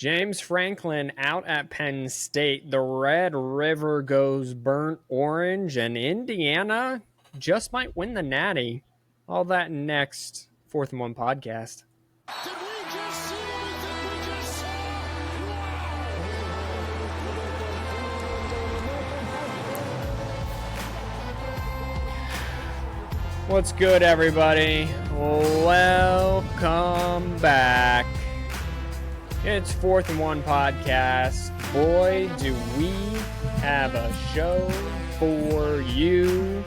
James Franklin out at Penn State. The Red River goes burnt orange, and Indiana just might win the Natty. All that next. 4th and 1 podcast. Did we just see everything we just saw? What's good, everybody? Welcome back. It's 4th and 1 podcast. Boy, do we have a show for you.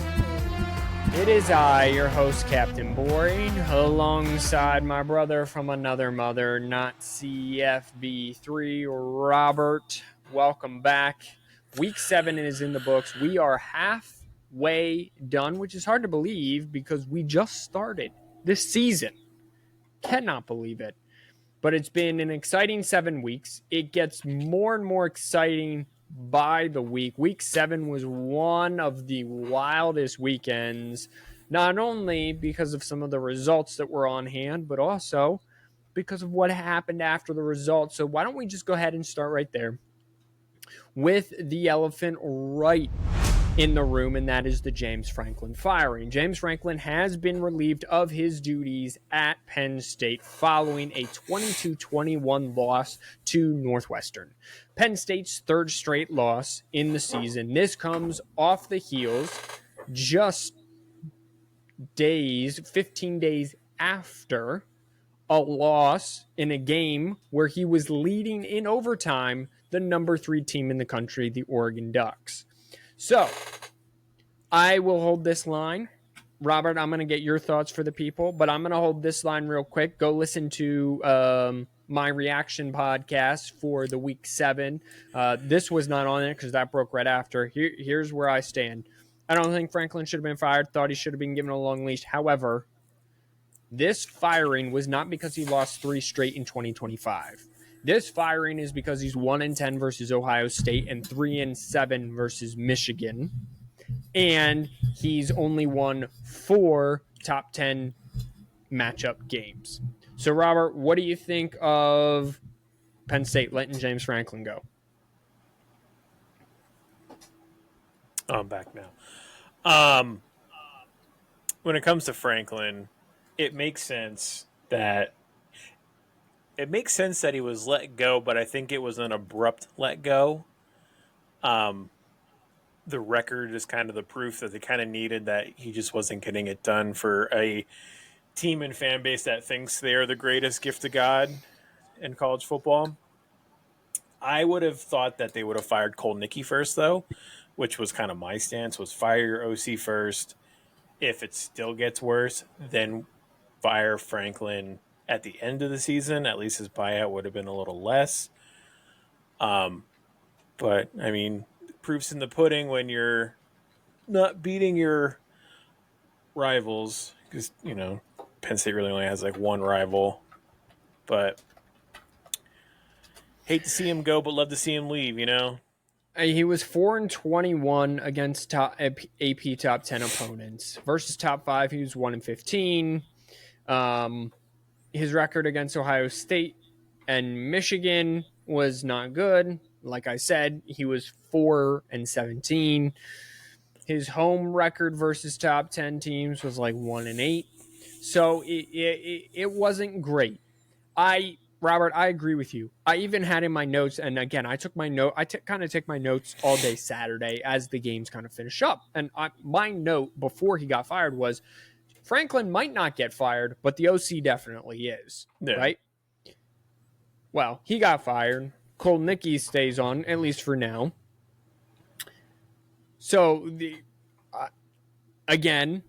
It is I, your host, Captain Boring, alongside my brother from another mother, not CFB3, Robert. Welcome back. Week 7 is in the books. We are halfway done, which is hard to believe because we just started this season. Cannot believe it. But it's been an exciting 7 weeks. It gets more and more exciting by the week. Week 7 was one of the wildest weekends, not only because of some of the results that were on hand, but also because of what happened after the results. So why don't we just go ahead and start right there with the elephant right in the room, and that is the James Franklin firing. James Franklin has been relieved of his duties at Penn State following a 22-21 loss to Northwestern. Penn State's third straight loss in the season. This comes off the heels just 15 days after a loss in a game where he was leading in overtime the number 3 team in the country, the Oregon Ducks. So, I will hold this line. Robert, I'm going to get your thoughts for the people, but I'm going to hold this line real quick. Go listen to my reaction podcast for the Week 7. This was not on it because that broke right after. Here's where I stand. I don't think Franklin should have been fired. Thought he should have been given a long leash. However, this firing was not because he lost 3 straight in 2025. This firing is because he's 1-10 versus Ohio State and 3-7 versus Michigan. And he's only won 4 top 10 matchup games. So, Robert, what do you think of Penn State letting James Franklin go? I'm back now. When it comes to Franklin, it makes sense that he was let go, but I think it was an abrupt let go. The record is kind of the proof that they kind of needed that he just wasn't getting it done for a team and fan base that thinks they are the greatest gift of God in college football. I would have thought that they would have fired Cole Nickey first, though, which was kind of my stance, was fire your OC first. If it still gets worse, then fire Franklin at the end of the season. At least his buyout would have been a little less. But, I mean, proof's in the pudding when you're not beating your rivals. Because, Penn State really only has like one rival. But hate to see him go, but love to see him leave, He was 4-21 against AP top 10 opponents. Versus top 5, he was 1-15. His record against Ohio State and Michigan was not good. Like I said, he was 4-17. His home record versus top 10 teams was like 1-8. So it wasn't great. Robert, I agree with you. I even had in my notes, and again, I took my note. I kind of take my notes all day Saturday as the games kind of finish up. And my note before he got fired was, Franklin might not get fired, but the OC definitely is, right? Well, he got fired. Cole Nickey stays on, at least for now. So, again,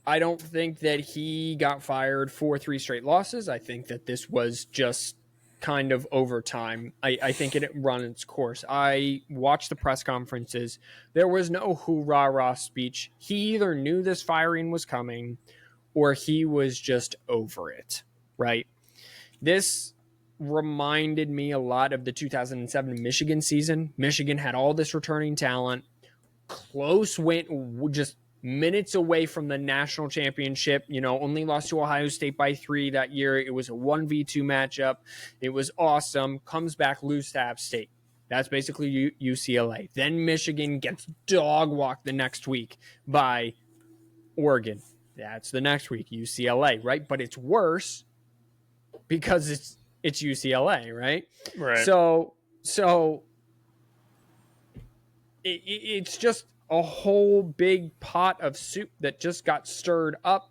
I don't think that he got fired for 3 straight losses. I think that this was just kind of overtime. I think it run its course. I watched the press conferences. There was no hoorah-rah speech. He either knew this firing was coming or he was just over it, right? This reminded me a lot of the 2007 Michigan season. Michigan had all this returning talent. Close win, just minutes away from the national championship, only lost to Ohio State by 3 that year. It was a 1v2 matchup. It was awesome. Comes back, lose to App State. That's basically UCLA. Then Michigan gets dog walked the next week by Oregon. That's the next week, UCLA, right? But it's worse because it's UCLA, right? Right. So it's just a whole big pot of soup that just got stirred up.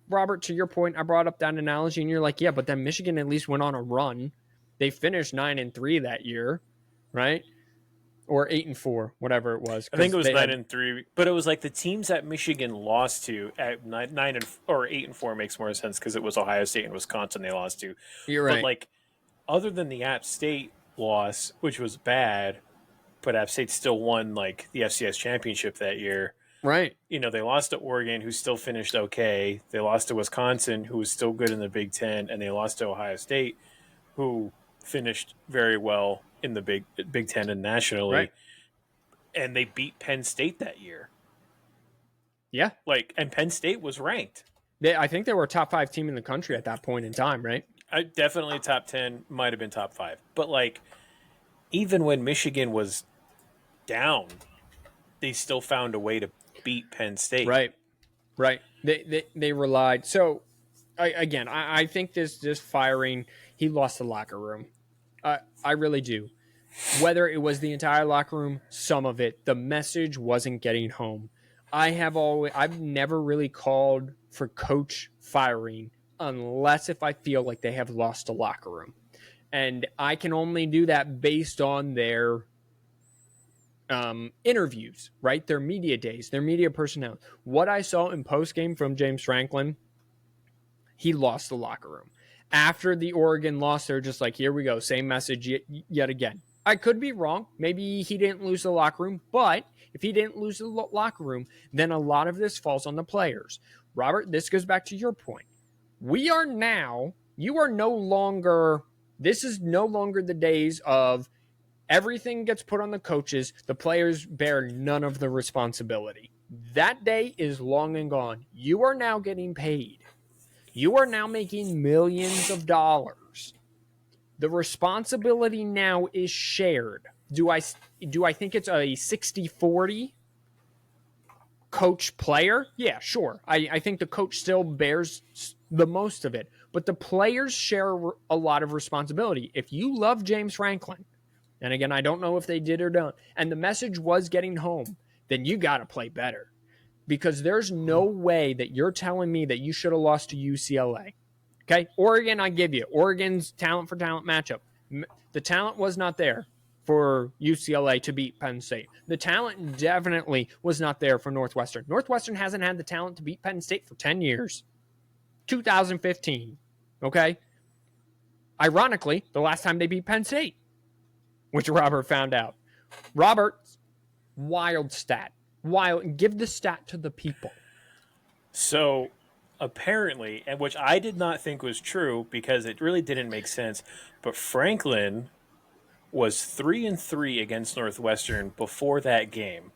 Robert, to your point, I brought up that analogy, and you're like, yeah, but then Michigan at least went on a run. They finished 9-3 that year, right? Or 8-4, whatever it was. I think it was 9-3, but it was like the teams that Michigan lost to at 8-4 makes more sense because it was Ohio State and Wisconsin they lost to. You're right. But like, other than the App State loss, which was bad, but App State still won like the FCS championship that year. Right. They lost to Oregon, who still finished okay. They lost to Wisconsin, who was still good in the Big Ten, and they lost to Ohio State, who finished very well in the Big Ten and nationally. Right. And they beat Penn State that year. Yeah. And Penn State was ranked. I think they were a top 5 team in the country at that point in time, right? Definitely top 10, might have been top 5. But even when Michigan was down, they still found a way to beat Penn State. Right. They relied. So, I think this firing, he lost the locker room. I really do. Whether it was the entire locker room, some of it, the message wasn't getting home. I've never really called for coach firing unless if I feel like they have lost a locker room. And I can only do that based on their interviews, right? Their media days, their media personnel. What I saw in post-game from James Franklin, he lost the locker room. After the Oregon loss, they're just like, here we go, same message yet again. I could be wrong. Maybe he didn't lose the locker room, but if he didn't lose the locker room, then a lot of this falls on the players. Robert, this goes back to your point. This is no longer the days of everything gets put on the coaches. The players bear none of the responsibility. That day is long and gone. You are now getting paid. You are now making millions of dollars. The responsibility now is shared. Do I think it's a 60-40 coach player? Yeah, sure. I think the coach still bears the most of it, but the players share a lot of responsibility. If you love James Franklin, and again, I don't know if they did or don't, and the message was getting home, then you got to play better. Because there's no way that you're telling me that you should have lost to UCLA. Okay? Oregon, I give you. Oregon's talent for talent matchup. The talent was not there for UCLA to beat Penn State. The talent definitely was not there for Northwestern. Northwestern hasn't had the talent to beat Penn State for 10 years. 2015. Okay? Ironically, the last time they beat Penn State, which Robert found out. Robert, wild stat. Give the stat to the people. So apparently, and which I did not think was true because it really didn't make sense, but Franklin was 3-3 against Northwestern before that game.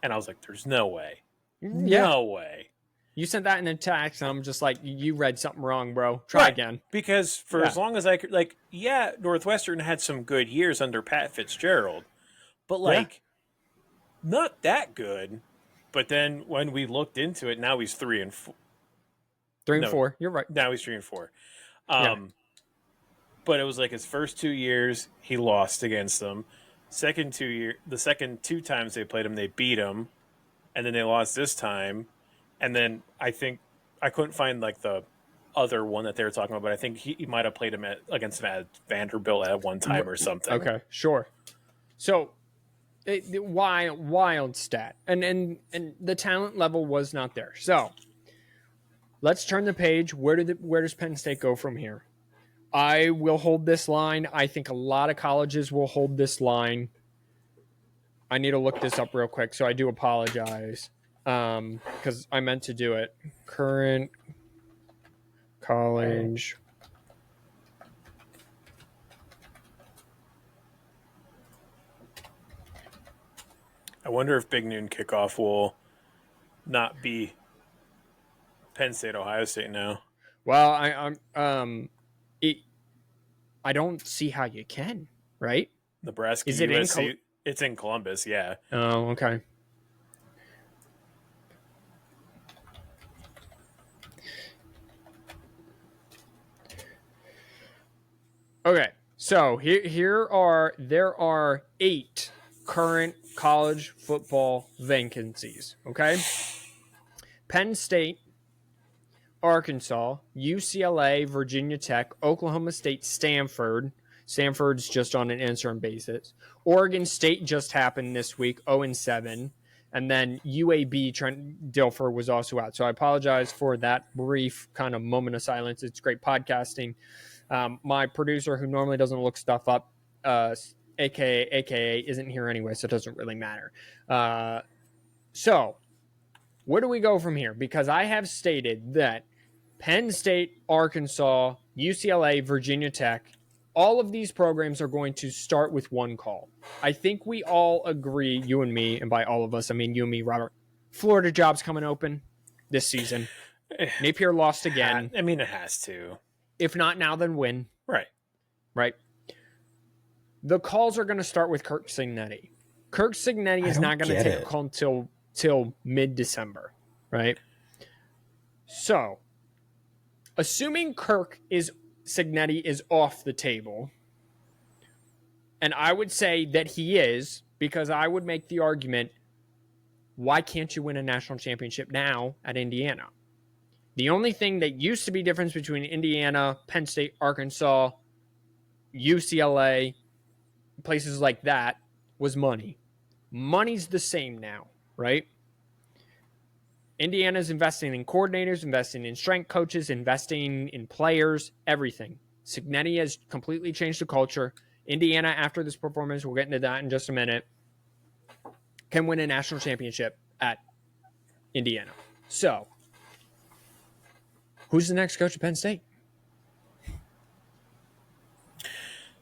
And I was like, there's no way. Yeah. No way. You sent that in a text, and I'm just like, you read something wrong, bro. Try again. Because for as long as I could, Northwestern had some good years under Pat Fitzgerald, but not that good. But then when we looked into it, now he's 3-4. 3-4. You're right. Now he's 3-4. But it was like his first 2 years, he lost against them. The second 2 times they played him, they beat him, and then they lost this time. And then I think I couldn't find the other one that they were talking about, but I think he might have played him against him at Vanderbilt at one time or something. Okay, sure. So, wild stat, and the talent level was not there. So, let's turn the page. Where does Penn State go from here? I will hold this line. I think a lot of colleges will hold this line. I need to look this up real quick, so I do apologize. Because I meant to do it. Current college. I wonder if Big Noon Kickoff will not be Penn State, Ohio State now. Well, I don't see how you can, right? Nebraska, Is it USC, it's in Columbus, yeah. Oh, okay. Okay, so there are 8 current college football vacancies. Okay, Penn State, Arkansas, UCLA, Virginia Tech, Oklahoma State, Stanford. Stanford's just on an interim basis. Oregon State just happened this week, 0-7. And then UAB, Trent Dilfer was also out. So I apologize for that brief kind of moment of silence. It's great podcasting. My producer, who normally doesn't look stuff up, AKA isn't here anyway, so it doesn't really matter. So where do we go from here? Because I have stated that Penn State, Arkansas, UCLA, Virginia Tech, all of these programs are going to start with one call. I think we all agree, you and me, and by all of us, I mean you and me, Robert, Florida job's coming open this season. Napier lost again. I mean, it has to. If not now, then when? Right. The calls are going to start with Kirk Cignetti. Kirk Cignetti is not going to take a call till mid-December, right? So, assuming Cignetti is off the table, and I would say that he is, because I would make the argument, why can't you win a national championship now at Indiana? The only thing that used to be difference between Indiana, Penn State, Arkansas, UCLA, places like that, was money. Money's the same now, right? Indiana's investing in coordinators, investing in strength coaches, investing in players, everything. Cignetti has completely changed the culture. Indiana, after this performance, we'll get into that in just a minute, can win a national championship at Indiana. So, who's the next coach at Penn State?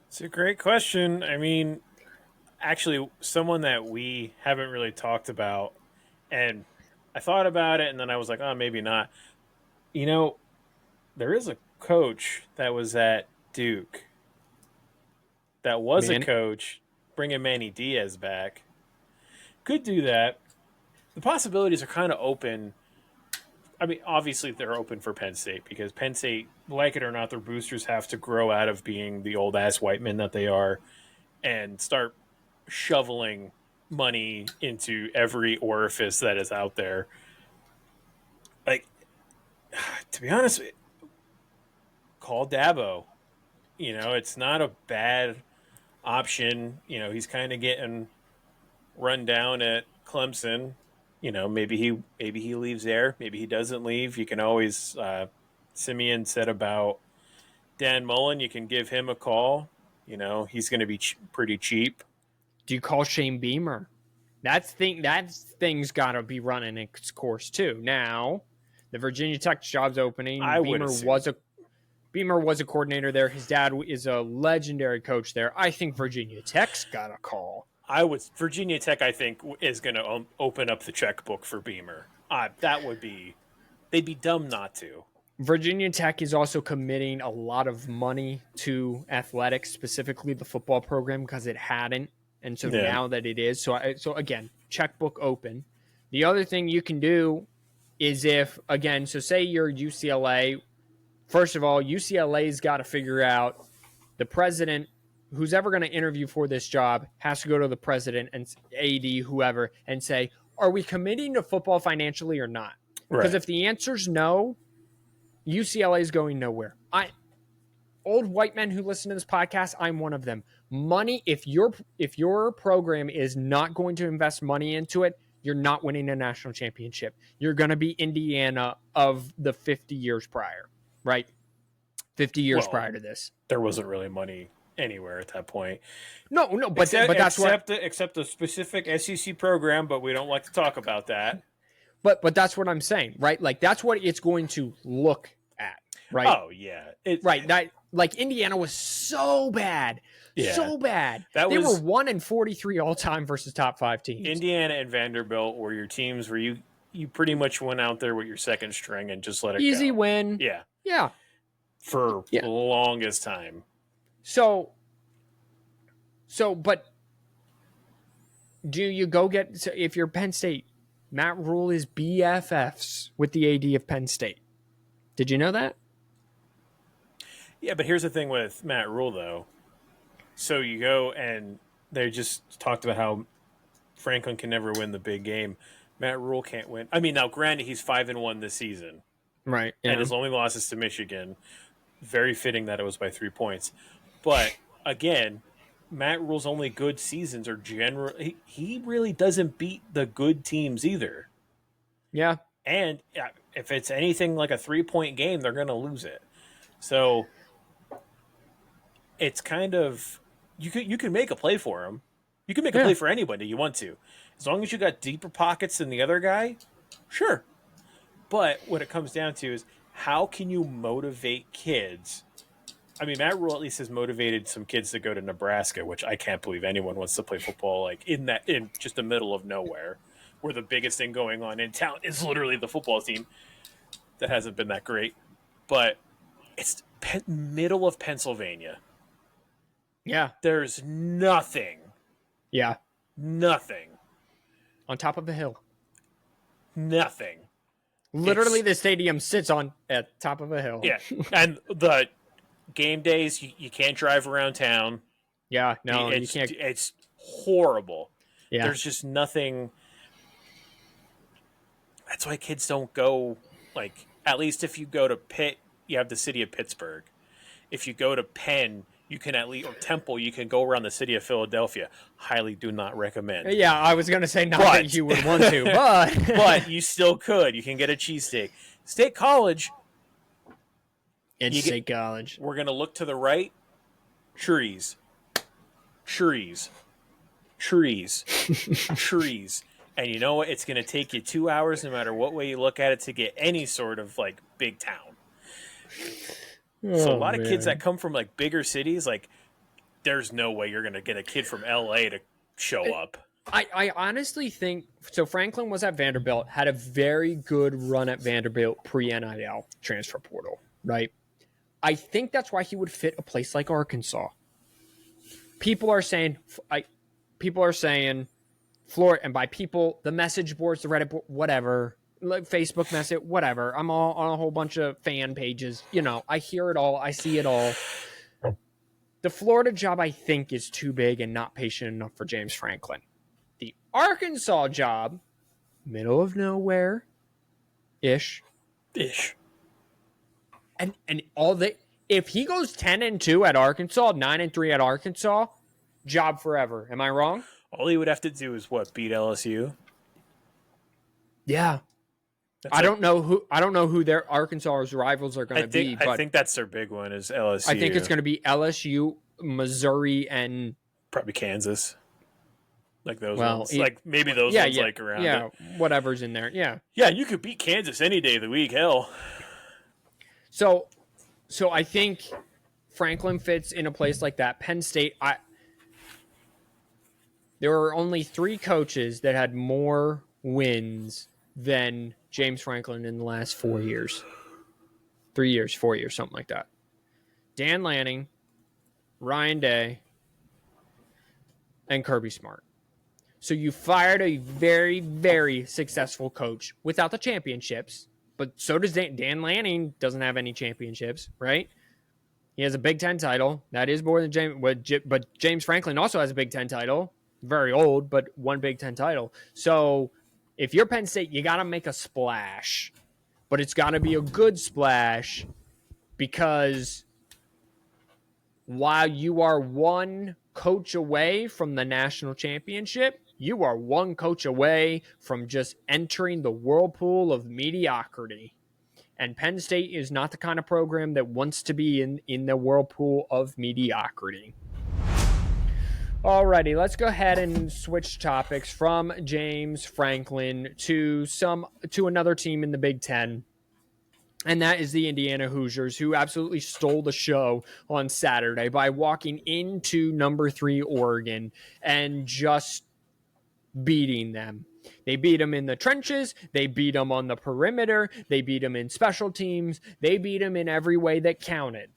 It's a great question. I mean, actually, someone that we haven't really talked about, and I thought about it, and then I was like, oh, maybe not. You know, there is a coach that was at Duke that was a coach, bringing Manny Diaz back. Could do that. The possibilities are kind of open. I mean, obviously they're open for Penn State because Penn State, like it or not, their boosters have to grow out of being the old-ass white men that they are and start shoveling money into every orifice that is out there. Like, to be honest, call Dabo. You know, it's not a bad option. You know, he's kind of getting run down at Clemson. You know, maybe he leaves there. Maybe he doesn't leave. You can always Simeon said about Dan Mullen, you can give him a call. You know, he's going to be pretty cheap. Do you call Shane Beamer? That thing's got to be running its course too. Now, the Virginia Tech job's opening. Beamer was a coordinator there. His dad is a legendary coach there. I think Virginia Tech's got a call. Virginia Tech, I think, is going to open up the checkbook for Beamer. They'd be dumb not to. Virginia Tech is also committing a lot of money to athletics, specifically the football program, because it hadn't. And so now that it is, so again, checkbook open. The other thing you can do is say you're UCLA. First of all, UCLA's got to figure out the president. Who's ever going to interview for this job has to go to the president and AD, whoever, and say, are we committing to football financially or not? Because if the answer's no, UCLA is going nowhere. Old white men who listen to this podcast, I'm one of them. Money, if your program is not going to invest money into it, you're not winning a national championship. You're going to be Indiana of the 50 years prior, right? 50 years prior to this. There wasn't really money anywhere at that point. No, but that's except a specific SEC program, but we don't like to talk about that. But that's what I'm saying, right? Like that's what it's going to look at, right? Oh yeah, that like Indiana was so bad, so bad. They were 1-43 all time versus top 5 teams. Indiana and Vanderbilt were your teams where you pretty much went out there with your second string and just let it Easy go. win. Yeah. Yeah. For Yeah. the longest time. So, but do you go get, so if you're Penn State, Matt Rule is BFFs with the AD of Penn State. Did you know that? Yeah, but here's the thing with Matt Rule, though. So you go and they just talked about how Franklin can never win the big game. Matt Rule can't win. I mean, now granted, he's 5-1 this season, Right. Yeah. and his only loss is to Michigan. Very fitting that it was by 3 points. But again, Matt Rule's only good seasons are generally he really doesn't beat the good teams either. Yeah. And if it's anything like a 3-point game, they're going to lose it. So it's kind of you can make a play for him. You can make a play for anybody you want to, as long as you got deeper pockets than the other guy. Sure, but what it comes down to is how can you motivate kids? I mean, Matt Rule at least has motivated some kids to go to Nebraska, which I can't believe anyone wants to play football like in just the middle of nowhere, where the biggest thing going on in town is literally the football team. That hasn't been that great, but it's middle of Pennsylvania. Yeah. There's nothing. Yeah. Nothing. On top of a hill. Nothing. Literally, the stadium sits on at top of a hill. Yeah. And the game days, you can't drive around town. Yeah. No, you can't. It's horrible. Yeah. There's just nothing. That's why kids don't go, like, at least if you go to Pitt, you have the city of Pittsburgh. If you go to Penn, you can at least, or Temple, you can go around the city of Philadelphia. Highly do not recommend. Yeah, I was going to say not that you would want to, but but you still could. You can get a cheesesteak. State College. State College. We're going to look to the right. Trees. Trees. Trees. Trees. And you know what? It's going to take you 2 hours, no matter what way you look at it, to get any sort of, like, big town. So a lot of kids that come from like bigger cities, like there's no way you're going to get a kid from LA to show up. I honestly think so. Franklin was at Vanderbilt, had a very good run at Vanderbilt pre-NIL transfer portal, right? I think that's why he would fit a place like Arkansas. People are saying Florida, and by people, the message boards, the Reddit board, whatever. Like Facebook message, whatever. I'm all on a whole bunch of fan pages. You know, I hear it all. I see it all. The Florida job, I think, is too big and not patient enough for James Franklin. The Arkansas job, middle of nowhere, ish. And if he goes 10-2 at Arkansas, 9-3 at Arkansas, job forever. Am I wrong? All he would have to do is beat LSU. Yeah. I don't know who their Arkansas's rivals are going to be. But I think that's their big one is LSU. I think it's going to be LSU, Missouri, and probably Kansas. Like those ones. Like maybe those ones like around it. Whatever's in there. Yeah. Yeah, you could beat Kansas any day of the week. Hell. So I think Franklin fits in a place like that. Penn State, there were only 3 coaches that had more wins than James Franklin in the last 4 years. 3 years, 4 years, something like that. Dan Lanning, Ryan Day, and Kirby Smart. So you fired a very, very successful coach without the championships, but so does Dan Lanning doesn't have any championships, right? He has a Big Ten title. That is more than James, but James Franklin also has a Big Ten title. Very old, but one Big Ten title. So if you're Penn State, you got to make a splash, but it's got to be a good splash because while you are one coach away from the national championship, you are one coach away from just entering the whirlpool of mediocrity. And Penn State is not the kind of program that wants to be in the whirlpool of mediocrity. Alrighty, let's go ahead and switch topics from James Franklin to another team in the Big Ten. And that is the Indiana Hoosiers, who absolutely stole the show on Saturday by walking into number 3 Oregon and just beating them. They beat them in the trenches. They beat them on the perimeter. They beat them in special teams. They beat them in every way that counted.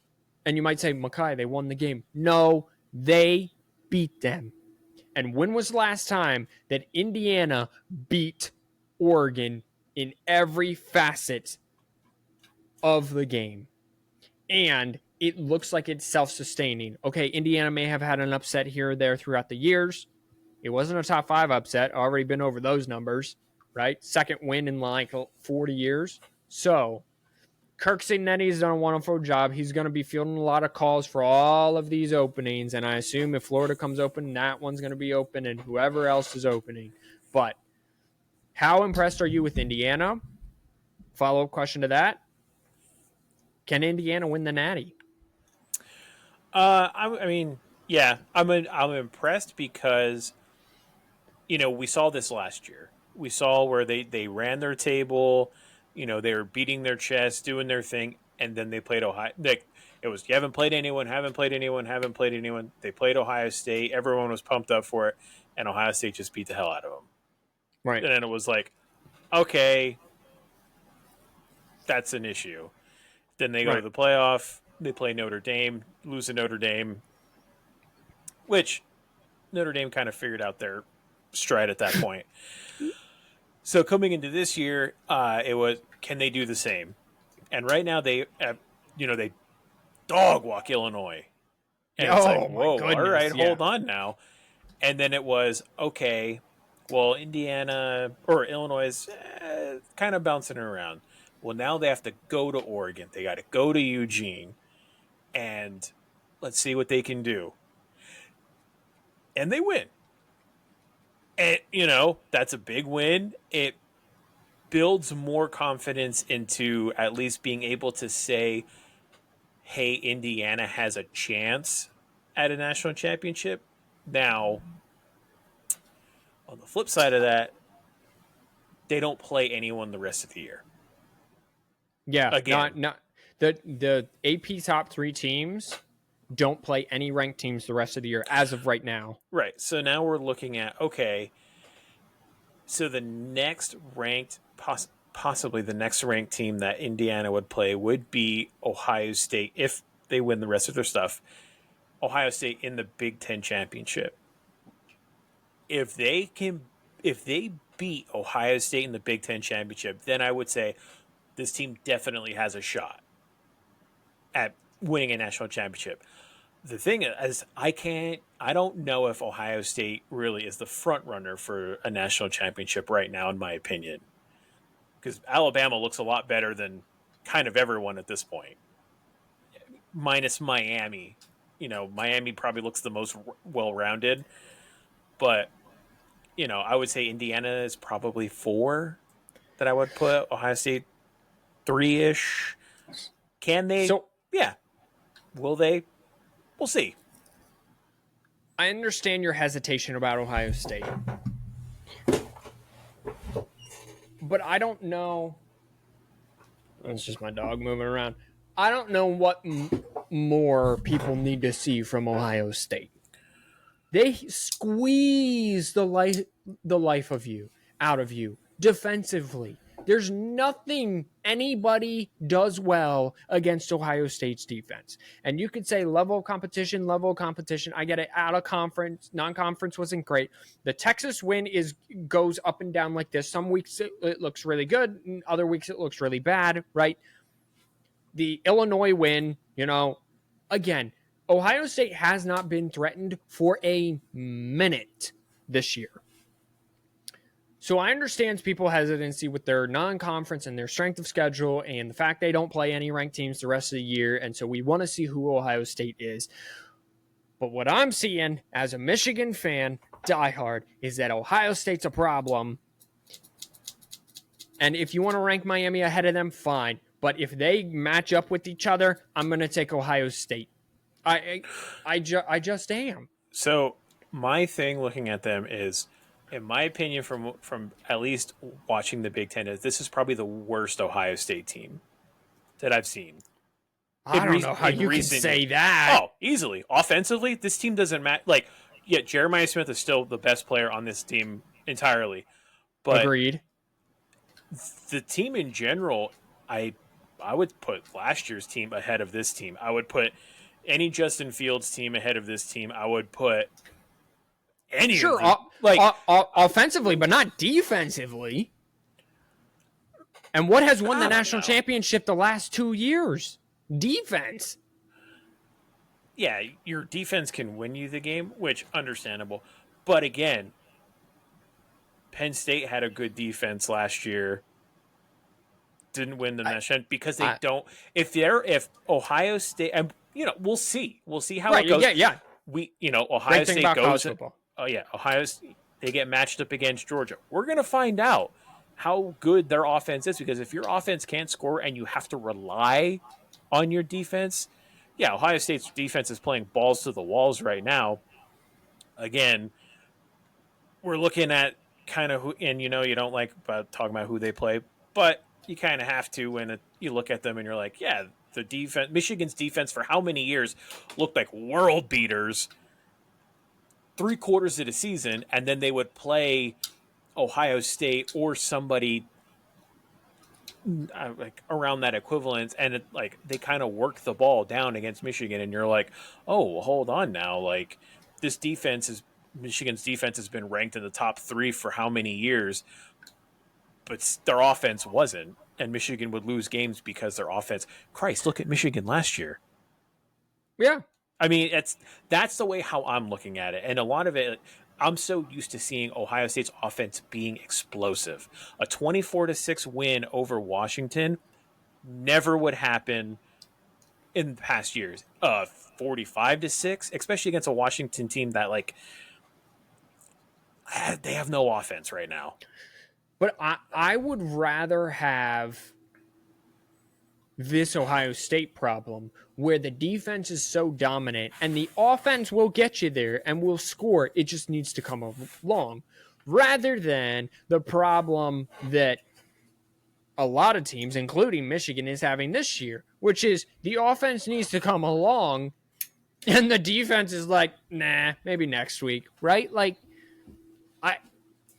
And you might say, Makai, they won the game. No, they beat them. And when was the last time that Indiana beat Oregon in every facet of the game? And it looks like it's self-sustaining. Okay, Indiana may have had an upset here or there throughout the years. It wasn't a top 5 upset. Already been over those numbers, right? Second win in like 40 years. So Kirk Cignetti's done a wonderful job. He's going to be fielding a lot of calls for all of these openings, and I assume if Florida comes open, that one's going to be open, and whoever else is opening. But how impressed are you with Indiana? Follow-up question to that. Can Indiana win the Natty? I mean, yeah, I'm impressed because, we saw this last year. We saw where they ran their table, they were beating their chest, doing their thing, and then they played Ohio. It was, you haven't played anyone. They played Ohio State. Everyone was pumped up for it, and Ohio State just beat the hell out of them. Right. And then it was like, okay, that's an issue. Then they go to the playoff. They play Notre Dame, lose to Notre Dame, which Notre Dame kind of figured out their stride at that point. So coming into this year, it was, can they do the same? And right now they dog walk Illinois. And it's like, whoa, all right, hold on now. And then it was, okay, well, Indiana or Illinois is kind of bouncing around. Well, now they have to go to Oregon. They got to go to Eugene. And let's see what they can do. And they win. And, that's a big win. It builds more confidence into at least being able to say, hey, Indiana has a chance at a national championship. Now, on the flip side of that, they don't play anyone the rest of the year. Yeah, again, not the AP top 3 teams don't play any ranked teams the rest of the year as of right now. Right. So now we're looking at, okay, so the next ranked, possibly the next ranked team that Indiana would play would be Ohio State if they win the rest of their stuff. Ohio State in the Big Ten championship. If they beat Ohio State in the Big Ten championship, then I would say this team definitely has a shot at winning a national championship. The thing is, I don't know if Ohio State really is the front runner for a national championship right now, in my opinion, because Alabama looks a lot better than kind of everyone at this point, minus Miami. Miami probably looks the most well-rounded, but I would say Indiana is probably 4 that I would put. Ohio State 3-ish. Can they? Yeah. Will they? We'll see. I understand your hesitation about Ohio State. But I don't know. It's just my dog moving around. I don't know what more people need to see from Ohio State. They squeeze the life of you out of you defensively. There's nothing anybody does well against Ohio State's defense. And you could say level of competition. I get it. Out of conference, non-conference wasn't great. The Texas win goes up and down like this. Some weeks it looks really good. And other weeks it looks really bad, right? The Illinois win, again, Ohio State has not been threatened for a minute this year. So I understand people's hesitancy with their non-conference and their strength of schedule and the fact they don't play any ranked teams the rest of the year. And so we want to see who Ohio State is. But what I'm seeing as a Michigan fan, diehard, is that Ohio State's a problem. And if you want to rank Miami ahead of them, fine. But if they match up with each other, I'm going to take Ohio State. I just am. So my thing looking at them is, in my opinion, from at least watching the Big Ten, is this is probably the worst Ohio State team that I've seen. I don't know how you can say that. Oh, easily. Offensively, this team doesn't match. Jeremiah Smith is still the best player on this team entirely. But Agreed. the team in general, I would put last year's team ahead of this team. I would put any Justin Fields team ahead of this team. I would put any of Sure, the offensively, but not defensively. And what has won the national championship the last 2 years? Defense. Yeah, your defense can win you the game, which understandable. But again, Penn State had a good defense last year. Didn't win the national because they don't. If Ohio State, and we'll see. We'll see how it goes. Yeah. Ohio State goes. Football. Oh yeah, Ohio State, they get matched up against Georgia. We're gonna find out how good their offense is, because if your offense can't score and you have to rely on your defense, yeah, Ohio State's defense is playing balls to the walls right now. Again, we're looking at kind of who, and you don't like talking about who they play, but you kind of have to when you look at them and you're like, yeah, the defense, Michigan's defense for how many years looked like world beaters 3/4 of the season, and then they would play Ohio State or somebody like around that equivalent, and they kind of work the ball down against Michigan, and you're like, oh, hold on now, like Michigan's defense has been ranked in the top 3 for how many years, but their offense wasn't, and Michigan would lose games because their offense. Christ, look at Michigan last year. Yeah. I mean, that's the way how I'm looking at it. And a lot of it, I'm so used to seeing Ohio State's offense being explosive. A 24-6 win over Washington never would happen in past years. 45-6, especially against a Washington team that they have no offense right now. But I would rather have this Ohio State problem where the defense is so dominant and the offense will get you there and will score. It just needs to come along, rather than the problem that a lot of teams, including Michigan, is having this year, which is the offense needs to come along and the defense is like, nah, maybe next week, right? Like,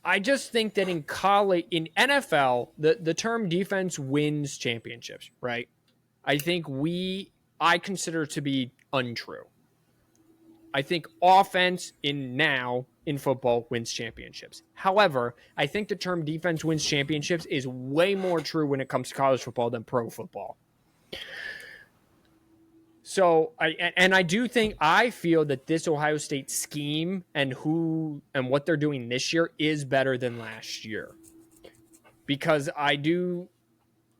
I just think that in college, in NFL, the term defense wins championships, right? I think I consider to be untrue. I think offense in football wins championships. However, I think the term defense wins championships is way more true when it comes to college football than pro football. So I feel that this Ohio State scheme and what they're doing this year is better than last year. Because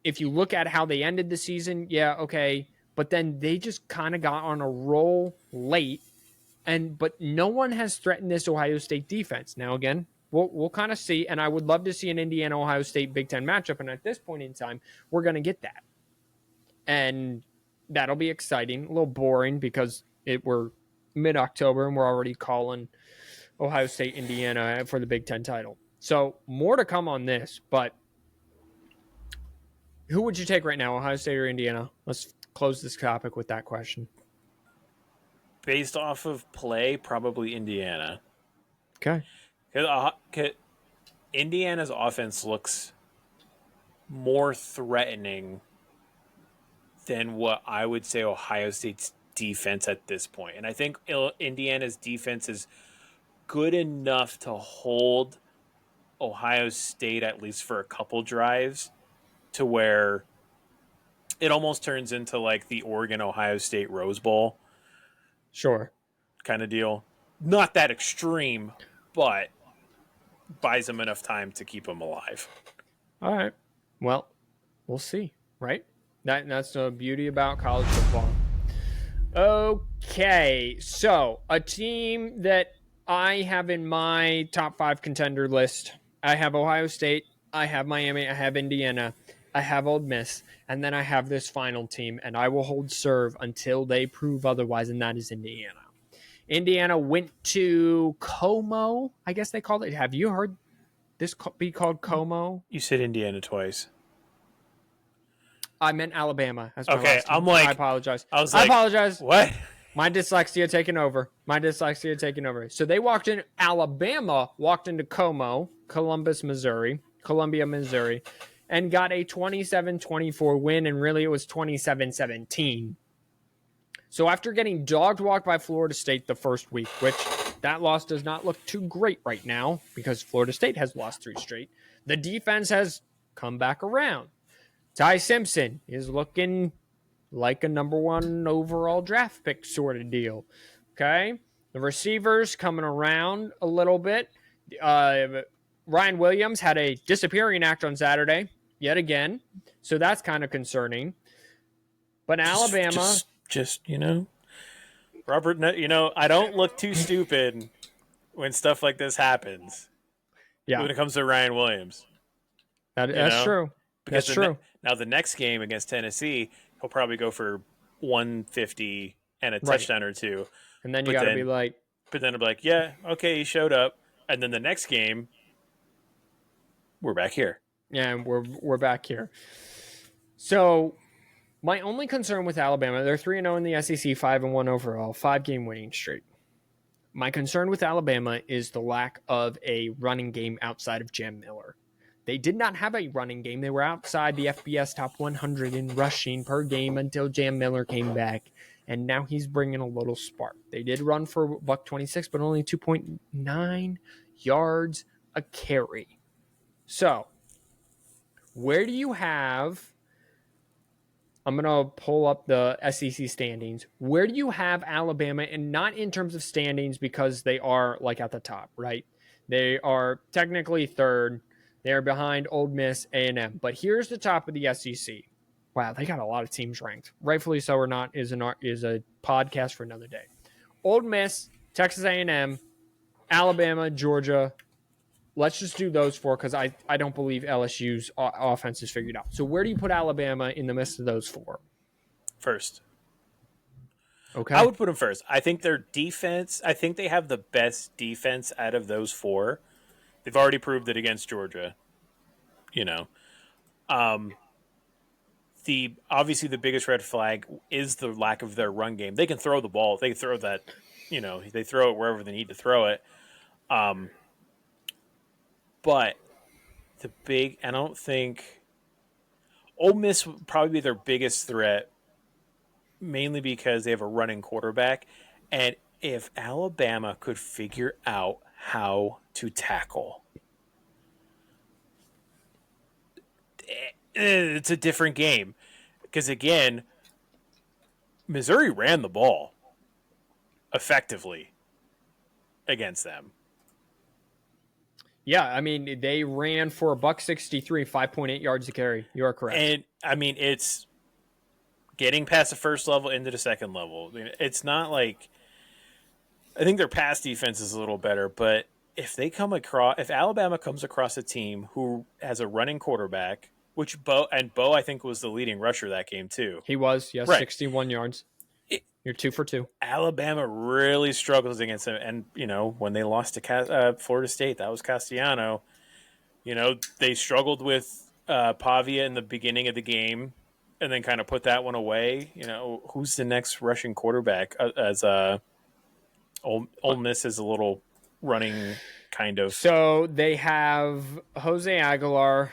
if you look at how they ended the season, yeah, okay, but then they just kind of got on a roll late, but no one has threatened this Ohio State defense. Now again, we'll kind of see, and I would love to see an Indiana-Ohio State Big Ten matchup, and at this point in time, we're going to get that. And that'll be exciting. A little boring because we're mid-October and we're already calling Ohio State, Indiana for the Big Ten title. So more to come on this, but who would you take right now, Ohio State or Indiana? Let's close this topic with that question. Based off of play, probably Indiana. Okay. Indiana's offense looks more threatening than what I would say Ohio State's defense at this point. And I think Indiana's defense is good enough to hold Ohio State at least for a couple drives to where it almost turns into like the Oregon-Ohio State Rose Bowl. Sure. Kind of deal. Not that extreme, but buys them enough time to keep them alive. All right. Well, we'll see, right? That's the beauty about college football. Okay, so a team that I have in my top 5 contender list. I have Ohio State, I have Miami, I have Indiana, I have Ole Miss, and then I have this final team, and I will hold serve until they prove otherwise, and that is Indiana. Indiana went to Como, I guess they called it. Have you heard this be called Como? You said Indiana twice. I meant Alabama. That's my okay, last team. I'm like, I apologize. I was I like, apologize. What? My dyslexia taking over. So they walked in. Alabama walked into Columbia, Missouri, and got a 27-24 win, and really it was 27-17. So after getting dog walked by Florida State the first week, which that loss does not look too great right now because Florida State has lost 3 straight, the defense has come back around. Ty Simpson is looking like a number 1 overall draft pick sort of deal. Okay? The receivers coming around a little bit. Ryan Williams had a disappearing act on Saturday, yet again. So that's kind of concerning. But Alabama... Just Robert, I don't look too stupid when stuff like this happens. Yeah. When it comes to Ryan Williams. That's true. Because that's true. Now the next game against Tennessee, he'll probably go for 150 and a touchdown or 2. And then you got to be like... But then I'll be like, yeah, okay, he showed up. And then the next game, we're back here. Yeah, we're back here. So... my only concern with Alabama, they're 3-0 in the SEC, 5-1 overall, 5-game winning streak. My concern with Alabama is the lack of a running game outside of Jam Miller. They did not have a running game. They were outside the FBS top 100 in rushing per game until Jam Miller came back, and now he's bringing a little spark. They did run for $126, but only 2.9 yards a carry. So, where do you have... I'm going to pull up the SEC standings. Where do you have Alabama? And not in terms of standings because they are like at the top, right? They are technically third. They're behind Ole Miss, A&M. But here's the top of the SEC. Wow, they got a lot of teams ranked. Rightfully so or not is a podcast for another day. Ole Miss, Texas A&M, Alabama, Georgia. Let's just do those 4 because I don't believe LSU's offense is figured out. So where do you put Alabama in the midst of those 4? First. Okay. I would put them first. I think their defense, I think they have the best defense out of those 4. They've already proved it against Georgia. Obviously the biggest red flag is the lack of their run game. They can throw the ball. They throw that, they throw it wherever they need to throw it. But I don't think Ole Miss would probably be their biggest threat, mainly because they have a running quarterback. And if Alabama could figure out how to tackle, it's a different game. Because again, Missouri ran the ball effectively against them. Yeah, I mean, they ran for $163, 5.8 yards a carry. You are correct. And, I mean, it's getting past the first level into the second level. I mean, it's not like – I think their pass defense is a little better, but if Alabama comes across a team who has a running quarterback, which Bo I think was the leading rusher that game too. He was, yes, right. 61 yards. You're 2 for 2. Alabama really struggles against them. And, when they lost to Florida State, that was Castellano. They struggled with Pavia in the beginning of the game and then kind of put that one away. Who's the next rushing quarterback as Ole Miss is a little running kind of. So they have Jose Aguilar.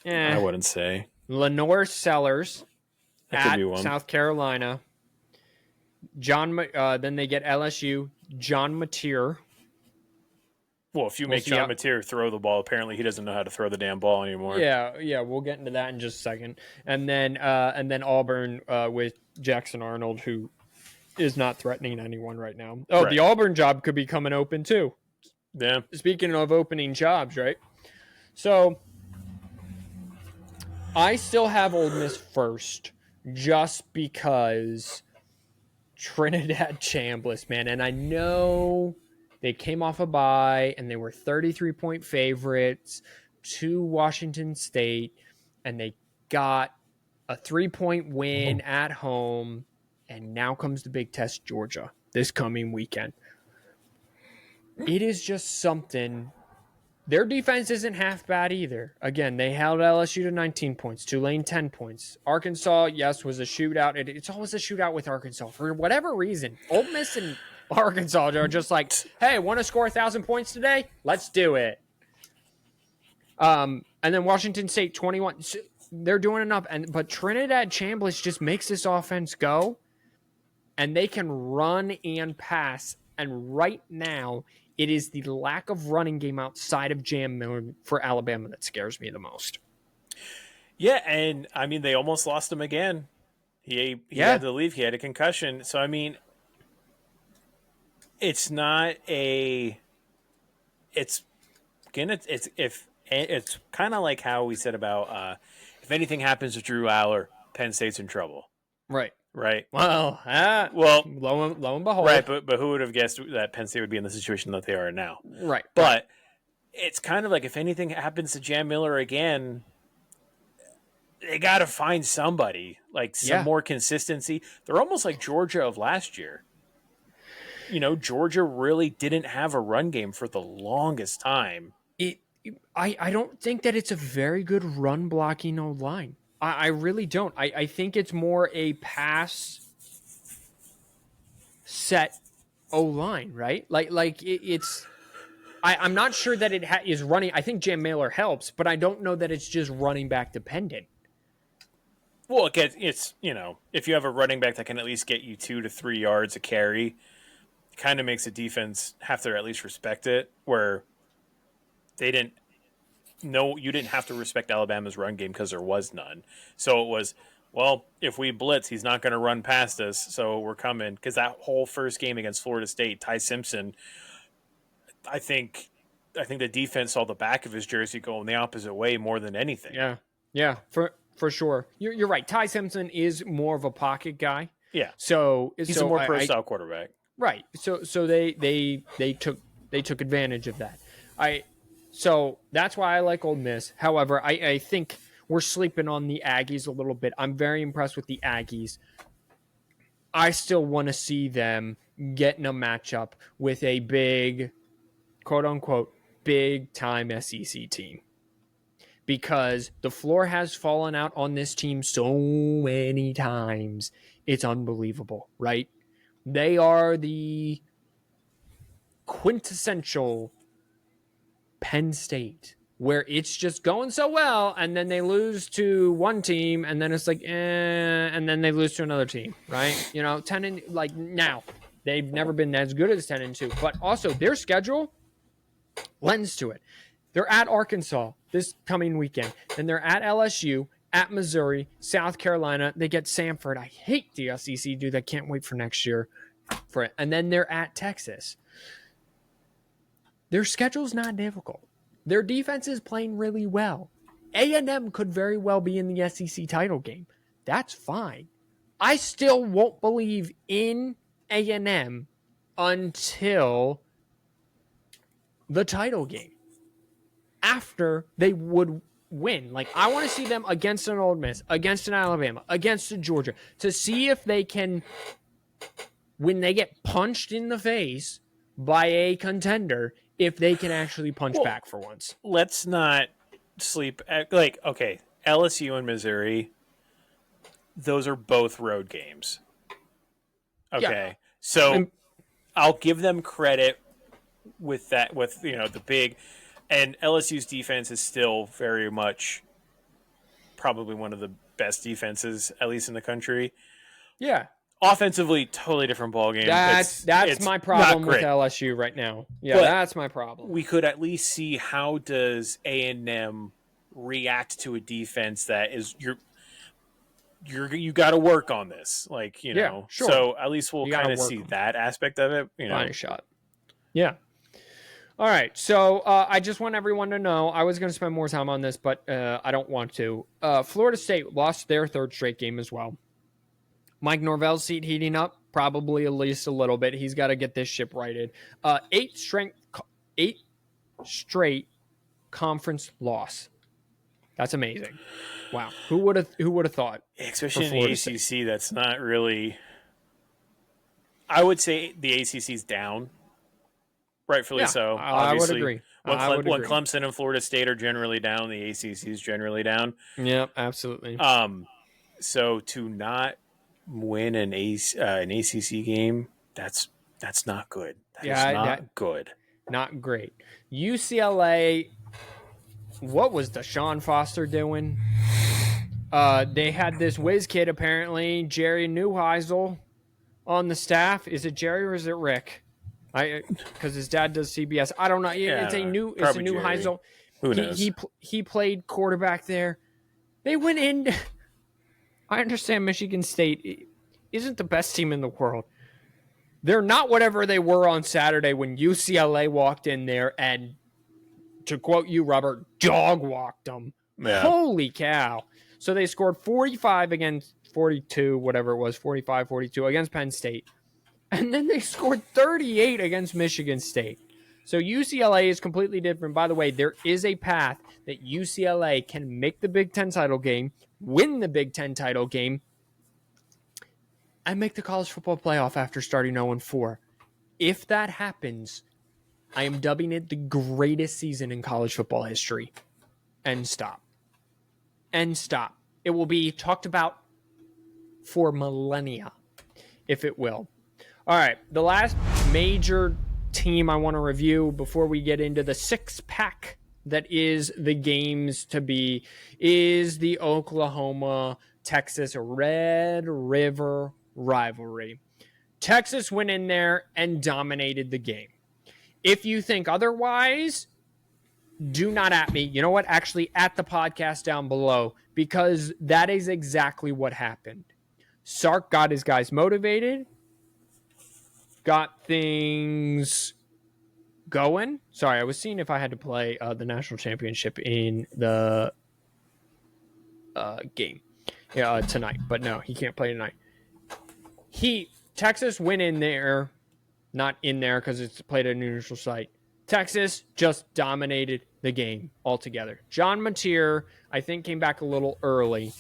I wouldn't say. Lenore Sellers at South Carolina. Then they get LSU, John Mateer. Well, if you make John Mateer throw the ball, apparently he doesn't know how to throw the damn ball anymore. Yeah, we'll get into that in just a second. And then Auburn with Jackson Arnold, who is not threatening anyone right now. Oh, right. The Auburn job could be coming open too. Yeah. Speaking of opening jobs, right? So I still have Ole Miss first, just because Trinidad Chambliss, man. And I know they came off a bye and they were 33-point favorites to Washington State, and they got a 3-point win at home. And now comes the big test, Georgia, this coming weekend. It is just something Their defense isn't half bad either. Again, they held LSU to 19 points, Tulane 10 points. Arkansas, yes, was a shootout. It's always a shootout with Arkansas for whatever reason. Ole Miss and Arkansas are just like, hey, want to score 1,000 points today? Let's do it. And then Washington State 21. They're doing enough, but Trinidad Chambliss just makes this offense go, and they can run and pass. And right now, it is the lack of running game outside of Jam Miller for Alabama that scares me the most. Yeah, and I mean, they almost lost him again. He had to leave. He had a concussion. So, I mean, it's not a. It's kind of like how we said about if anything happens to Drew Aller, Penn State's in trouble. Right. Well, lo and behold. Right, but who would have guessed that Penn State would be in the situation that they are now? Right. But it's kind of like if anything happens to Jam Miller again, they got to find somebody, like some more consistency. They're almost like Georgia of last year. Georgia really didn't have a run game for the longest time. I don't think that it's a very good run blocking O-line. I really don't. I think it's more a pass set O-line, right? It's. I'm not sure that it is running. I think Jam Mailer helps, but I don't know that it's just running back dependent. Well, it's if you have a running back that can at least get you 2 to 3 yards a carry, it kind of makes the defense have to at least respect it. Where they didn't. No, you didn't have to respect Alabama's run game because there was none. So it was, well, if we blitz, he's not going to run past us, so we're coming. Because that whole first game against Florida State, Ty Simpson, I think the defense saw the back of his jersey going the opposite way more than anything. Yeah, for sure. You're right. Ty Simpson is more of a pocket guy. Yeah. So he's a more pro-style quarterback. Right. So they took advantage of that. So that's why I like Ole Miss. However, I think we're sleeping on the Aggies a little bit. I'm very impressed with the Aggies. I still want to see them getting a matchup with a big, quote-unquote, big-time SEC team. Because the floor has fallen out on this team so many times. It's unbelievable, right? They are the quintessential Penn State, where it's just going so well, and then they lose to one team, and then it's like, and then they lose to another team, right? 10 and now they've never been as good as 10-2, but also their schedule lends to it. They're at Arkansas this coming weekend, then they're at LSU, at Missouri, South Carolina. They get Samford. I hate the SEC, dude. I can't wait for next year for it. And then they're at Texas. Their schedule's not difficult. Their defense is playing really well. A&M could very well be in the SEC title game. That's fine. I still won't believe in A&M until the title game. After they would win. I want to see them against an Ole Miss, against an Alabama, against a Georgia, to see if they can, when they get punched in the face by a contender, if they can actually punch back for once. Let's not sleep at, LSU and Missouri, those are both road games. Okay. Yeah. So I'll give them credit with that, with, the big, and LSU's defense is still very much probably one of the best defenses, at least in the country. Yeah. Offensively, totally different ballgame. That's my problem with LSU right now. Yeah, that's my problem. We could at least see how does A&M react to a defense that is you got to work on this, Yeah, sure. So at least we'll kind of see that aspect of it. Find a shot. Yeah. All right. So I just want everyone to know I was going to spend more time on this, but I don't want to. Florida State lost their third straight game as well. Mike Norvell's seat heating up, probably at least a little bit. He's got to get this ship righted. 8 straight conference loss. That's amazing. Wow. Who would have thought? Especially in the ACC, that's not really. I would say the ACC's down, rightfully so. Obviously. I would agree. I would When agree. Clemson and Florida State are generally down, the ACC is generally down. Yep, absolutely. So to not win an ACC game, that's not good. That is not good. Not great. UCLA, what was Deshaun Foster doing? They had this whiz kid, apparently, Jerry Neuheisel, on the staff. Is it Jerry or is it Rick? Because his dad does CBS. I don't know. Yeah, it's a new Jerry. Heisel. Who knows? He played quarterback there. They went in. I understand Michigan State isn't the best team in the world. They're not whatever they were on Saturday when UCLA walked in there and, to quote you, Robert, dog walked them. Yeah. Holy cow. So they scored 45 against 42, whatever it was, 45, 42 against Penn State. And then they scored 38 against Michigan State. So UCLA is completely different. By the way, there is a path that UCLA can make the Big Ten title game, win the Big Ten title game, and make the college football playoff after starting 0-4. If that happens, I am dubbing it the greatest season in college football history. And stop. It will be talked about for millennia, if it will. All right, the last major team I want to review before we get into the six-pack that is the games to be is the Oklahoma-Texas Red River rivalry. Texas went in there and dominated the game. If you think otherwise, do not at me. You know what? Actually, at the podcast down below, because that is exactly what happened. Sark got his guys motivated, got things going. Sorry, I was seeing if I had to play the national championship in the game tonight, but no, he can't play tonight. Texas went in there, not in there because it's played at a neutral site. Texas just dominated the game altogether. John Mateer, I think, came back a little early.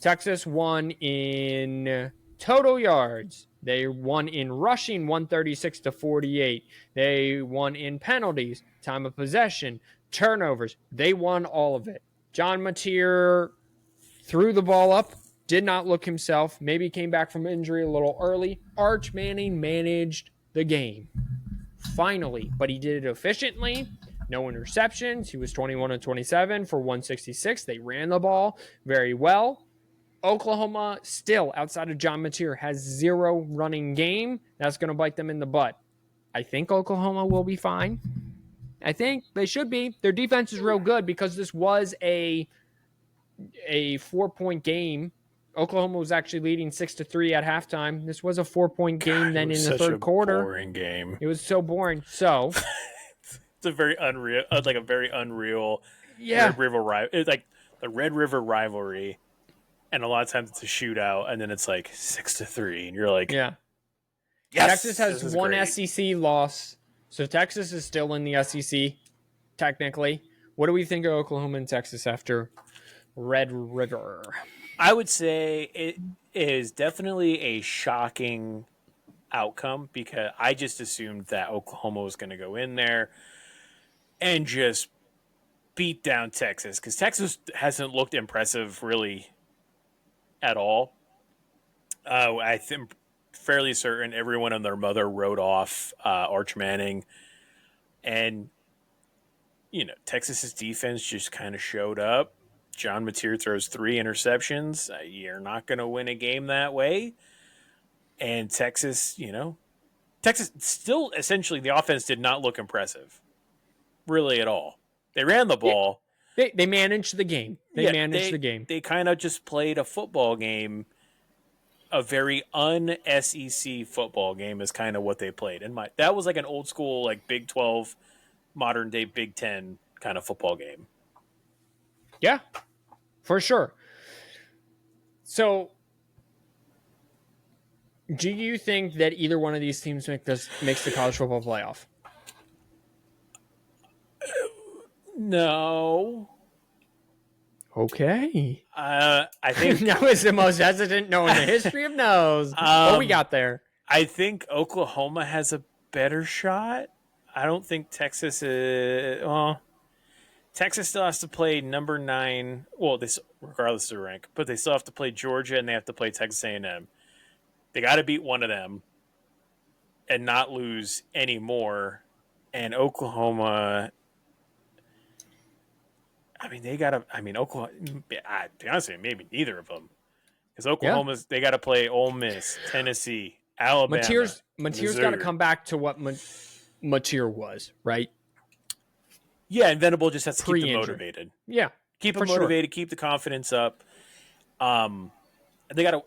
Texas won in total yards. They won in rushing, 136-48. They won in penalties, time of possession, turnovers. They won all of it. John Mateer threw the ball up, did not look himself, maybe came back from injury a little early. Arch Manning managed the game. Finally, but he did it efficiently. No interceptions. He was 21-27 for 166. They ran the ball very well. Oklahoma still, outside of John Mateer, has zero running game. That's going to bite them in the butt. I think Oklahoma will be fine. I think they should be. Their defense is real good because this was a 4-point game. Oklahoma was actually leading 6-3 at halftime. This was a 4-point game then in the third quarter. Boring game. It was so boring. So it's a very unreal, yeah. Red River it's like the Red River rivalry, and a lot of times it's a shootout, and then it's like 6-3, and you're like, yeah. Yes, Texas has one great. SEC loss, so Texas is still in the SEC technically. What do we think of Oklahoma and Texas after Red River? I would say it is definitely a shocking outcome because I just assumed that Oklahoma was going to go in there and just beat down Texas because Texas hasn't looked impressive really at all. I think fairly certain everyone and their mother wrote off Arch Manning, and Texas's defense just kind of showed up. John Mateer throws 3 interceptions. You're not going to win a game that way. And Texas still essentially the offense did not look impressive, really at all. They ran the ball. They managed the game. They managed the game. They kind of just played a football game. A very un-SEC football game is kind of what they played. And that was like an old school, like Big 12, modern day Big 10 kind of football game. Yeah, for sure. So, do you think that either one of these teams makes the college football playoff? No. Okay. I think that was the most hesitant no in the history of no's. What we got there? I think Oklahoma has a better shot. I don't think Texas is. Well, Texas still has to play number 9. Well, regardless of rank, but they still have to play Georgia and they have to play Texas A&M. They got to beat one of them and not lose any more. And Oklahoma, I mean, Oklahoma. To be honest with you, maybe neither of them, because Oklahoma's they got to play Ole Miss, Tennessee, Alabama. Mateer's got to come back to what Mateer was, right? Yeah, and Venable just has to keep them motivated. Yeah, keep them motivated, keep the confidence up. They got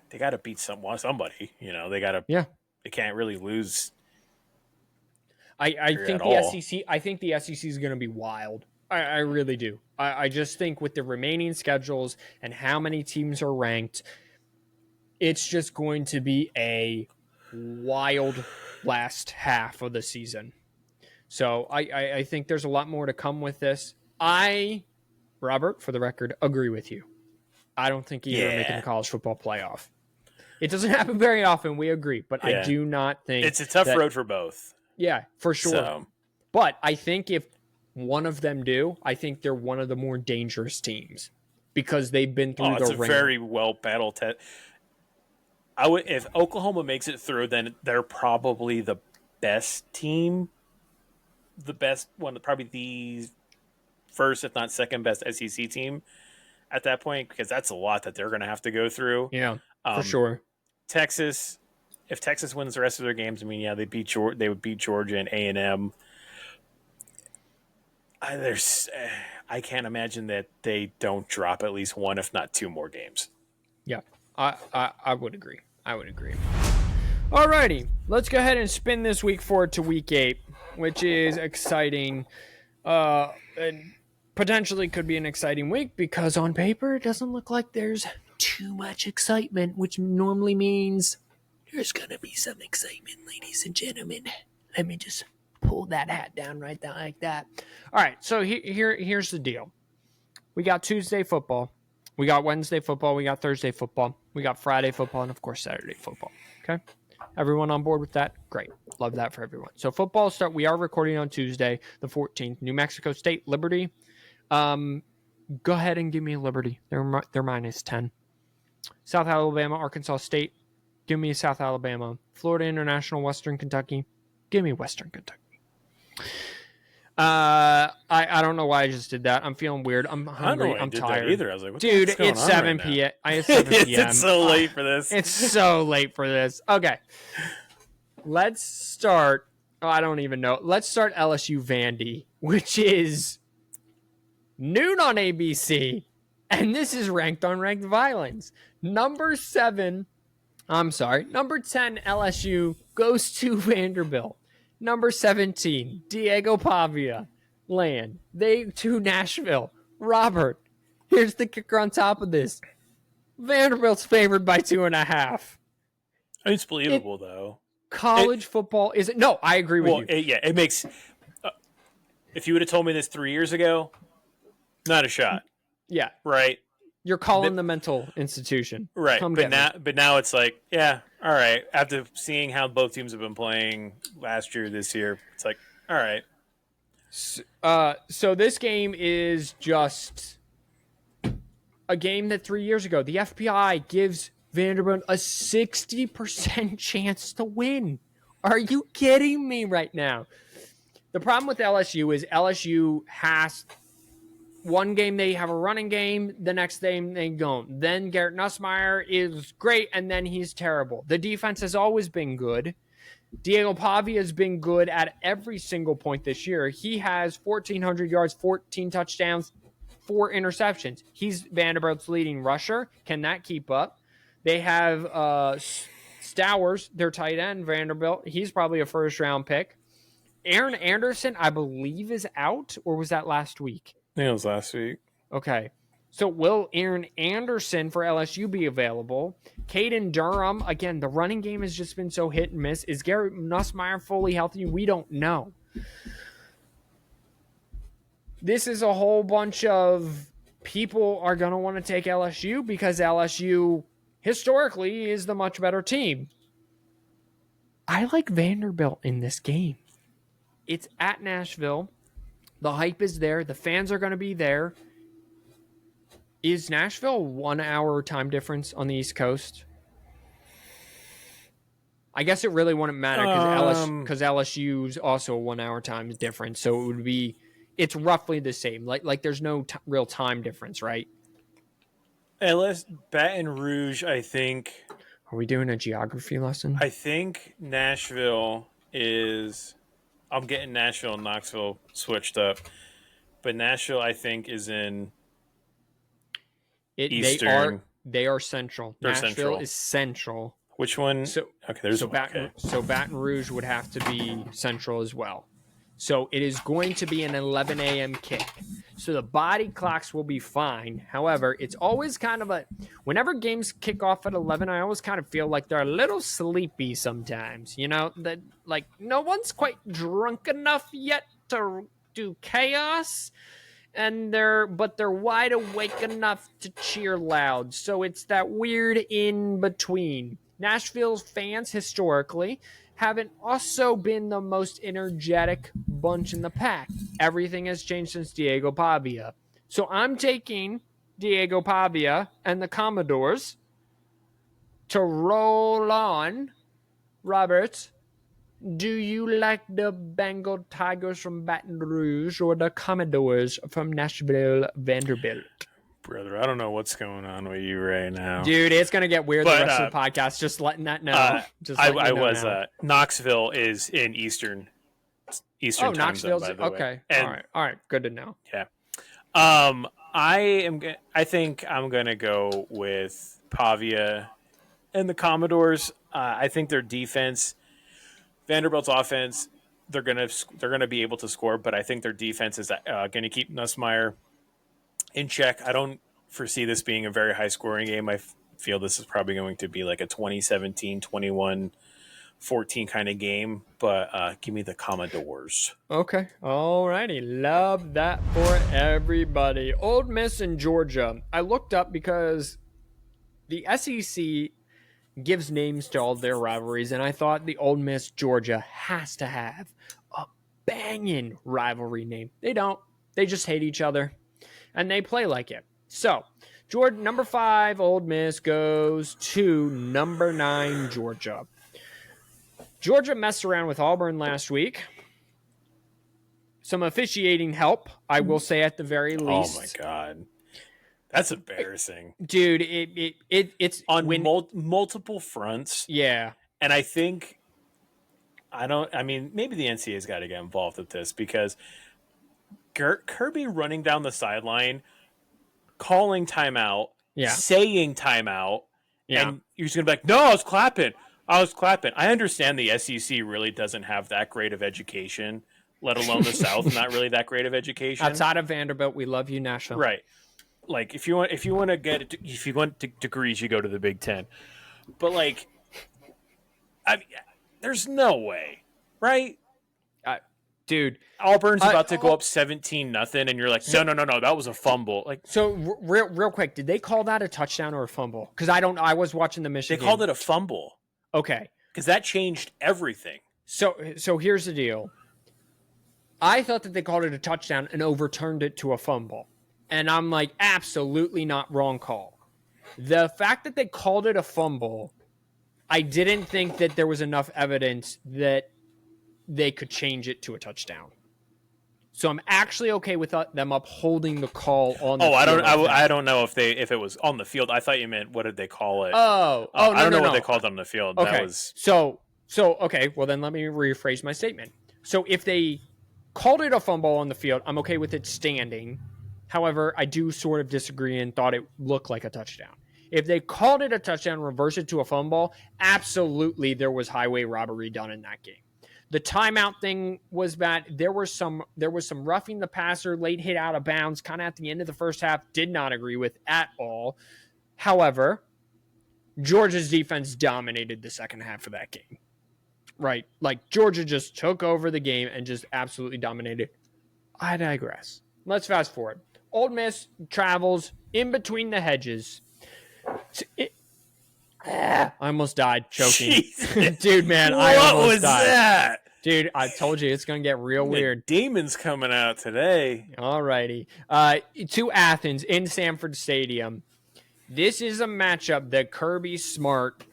to beat somebody. You know, they got to. Yeah, they can't really lose. I think the SEC. I think the SEC is going to be wild. I really do. I just think with the remaining schedules and how many teams are ranked, it's just going to be a wild last half of the season. So I think there's a lot more to come with this. Robert, for the record, agree with you. I don't think either are making the college football playoff. It doesn't happen very often, we agree, but I do not think... It's a tough road for both. Yeah, for sure. So. But I think if one of them do, I think they're one of the more dangerous teams because they've been through the ring. It's a very well battle test. If Oklahoma makes it through, then they're probably the best team. The best one, probably the first, if not second best SEC team at that point, because that's a lot that they're going to have to go through. Yeah, for sure. Texas, if Texas wins the rest of their games, I mean, yeah, they would beat Georgia and A&M. I can't imagine that they don't drop at least one, if not two more games. Yeah, I would agree. Alrighty, let's go ahead and spin this week forward to week 8, which is exciting. And potentially could be an exciting week because on paper it doesn't look like there's too much excitement, which normally means there's going to be some excitement, ladies and gentlemen. Let me just pull that hat down right there like that. All right, so here's the deal. We got Tuesday football. We got Wednesday football. We got Thursday football. We got Friday football and, of course, Saturday football. Okay? Everyone on board with that? Great. Love that for everyone. So football start. We are recording on Tuesday, the 14th. New Mexico State, Liberty. Go ahead and give me Liberty. They're minus 10. South Alabama, Arkansas State. Give me South Alabama. Florida International, Western Kentucky. Give me Western Kentucky. I don't know why I just did that. I'm feeling weird. I'm hungry. I'm tired. Either. I was like, what dude, it's 7 p.m. It's 7 p.m. It's so late for this. It's so late for this. Okay. Let's start. I don't even know. Let's start LSU Vandy, which is noon on ABC. And this is ranked on Ranked Violence. Number 10 LSU goes to Vanderbilt. Number 17, Diego Pavia, land. They to Nashville. Robert, here's the kicker on top of this. Vanderbilt's favored by 2.5. It's believable, though. College football is it? No, I agree with you. It makes. If you would have told me this 3 years ago, not a shot. Yeah, right. You're calling the mental institution, right? But now it's like, yeah, all right. After seeing how both teams have been playing last year, this year, it's like, all right. So this game is just a game that 3 years ago the FBI gives Vanderbilt a 60% chance to win. Are you kidding me right now? The problem with LSU is LSU has. One game they have a running game, the next game they don't. Then Garrett Nussmeier is great, and then he's terrible. The defense has always been good. Diego Pavia has been good at every single point this year. He has 1,400 yards, 14 touchdowns, 4 interceptions. He's Vanderbilt's leading rusher. Can that keep up? They have Stowers, their tight end, Vanderbilt. He's probably a first-round pick. Aaron Anderson, I believe, is out, or was that last week? I think it was last week. Okay. So will Aaron Anderson for LSU be available? Caden Durham, again, the running game has just been so hit and miss. Is Garrett Nussmeier fully healthy? We don't know. This is a whole bunch of people are going to want to take LSU because LSU historically is the much better team. I like Vanderbilt in this game. It's at Nashville. The hype is there. The fans are going to be there. Is Nashville 1 hour time difference on the East Coast? I guess it really wouldn't matter because LSU's also a 1 hour time difference. So it would be, it's roughly the same. Like there's no real time difference, right? Baton Rouge, I think. Are we doing a geography lesson? I think Nashville is. I'm getting Nashville and Knoxville switched up, but Nashville, I think, is in Eastern. They are central. They're Nashville central. is central. Which one? So okay, there's so Baton Rouge would have to be central as well. So it is going to be an 11 a.m. kick. So the body clocks will be fine. However, it's always kind of whenever games kick off at 11, I always kind of feel like they're a little sleepy sometimes. You know, that like no one's quite drunk enough yet to do chaos. But they're wide awake enough to cheer loud. So it's that weird in between. Nashville's fans historically haven't also been the most energetic bunch in the pack. Everything has changed since Diego Pavia. So I'm taking Diego Pavia and the Commodores to roll on. Robert, do you like the Bengal Tigers from Baton Rouge or the Commodores from Nashville Vanderbilt? Brother, I don't know what's going on with you right now. Dude, it's going to get weird the rest of the podcast. Just letting that know. Knoxville is in Eastern time Knoxville's zone, by the okay. way. All right. Good to know. Yeah. I think I'm going to go with Pavia and the Commodores. I think their defense, Vanderbilt's offense, they're gonna be able to score, but I think their defense is going to keep Nussmeier in check. I don't foresee this being a very high scoring game. I feel this is probably going to be like a 2017, 21, 14 kind of game, but give me the Commodores. Okay. All righty. Love that for everybody. Ole Miss and Georgia. I looked up because the SEC gives names to all their rivalries, and I thought the Ole Miss Georgia has to have a banging rivalry name. They don't. They just hate each other, and they play like it. So, Georgia, number 5, Ole Miss goes to number 9, Georgia. Georgia messed around with Auburn last week. Some officiating help, I will say at the very least. Oh my God. That's embarrassing. Dude, it's on multiple fronts. Yeah. And I think maybe the NCAA's got to get involved with this because Kirby running down the sideline, calling timeout, saying timeout, and you're just going to be like, no, I was clapping. I understand the SEC really doesn't have that great of education, let alone the South, not really that great of education. Outside of Vanderbilt, we love you, Nashville. Right. Like if you want degrees, you go to the Big Ten. But like, there's no way, right? Dude, Auburn's about to go up 17-0, and you're like, no, that was a fumble. Like, so real quick, did they call that a touchdown or a fumble? Because I was watching the Michigan. They called it a fumble. Okay, because that changed everything. So here's the deal. I thought that they called it a touchdown and overturned it to a fumble. And I'm like, absolutely not, wrong call. The fact that they called it a fumble, I didn't think that there was enough evidence that they could change it to a touchdown. So I'm actually okay with them upholding the call on the field. I don't know if it was on the field. I thought you meant what did they call it? I don't know what they called it on the field. Okay. That was So okay, well then let me rephrase my statement. So if they called it a fumble on the field, I'm okay with it standing. However, I do sort of disagree and thought it looked like a touchdown. If they called it a touchdown, reverse it to a fumble, absolutely there was highway robbery done in that game. The timeout thing was bad. There was some roughing the passer, late hit out of bounds, kind of at the end of the first half. Did not agree with at all. However, Georgia's defense dominated the second half of that game. Right? Like Georgia just took over the game and just absolutely dominated. I digress. Let's fast forward. Ole Miss travels in between the hedges. I almost died choking. Dude, man, I almost died. That? Dude, I told you it's going to get real weird. Demons coming out today. All righty. To Athens in Sanford Stadium. This is a matchup that Kirby Smart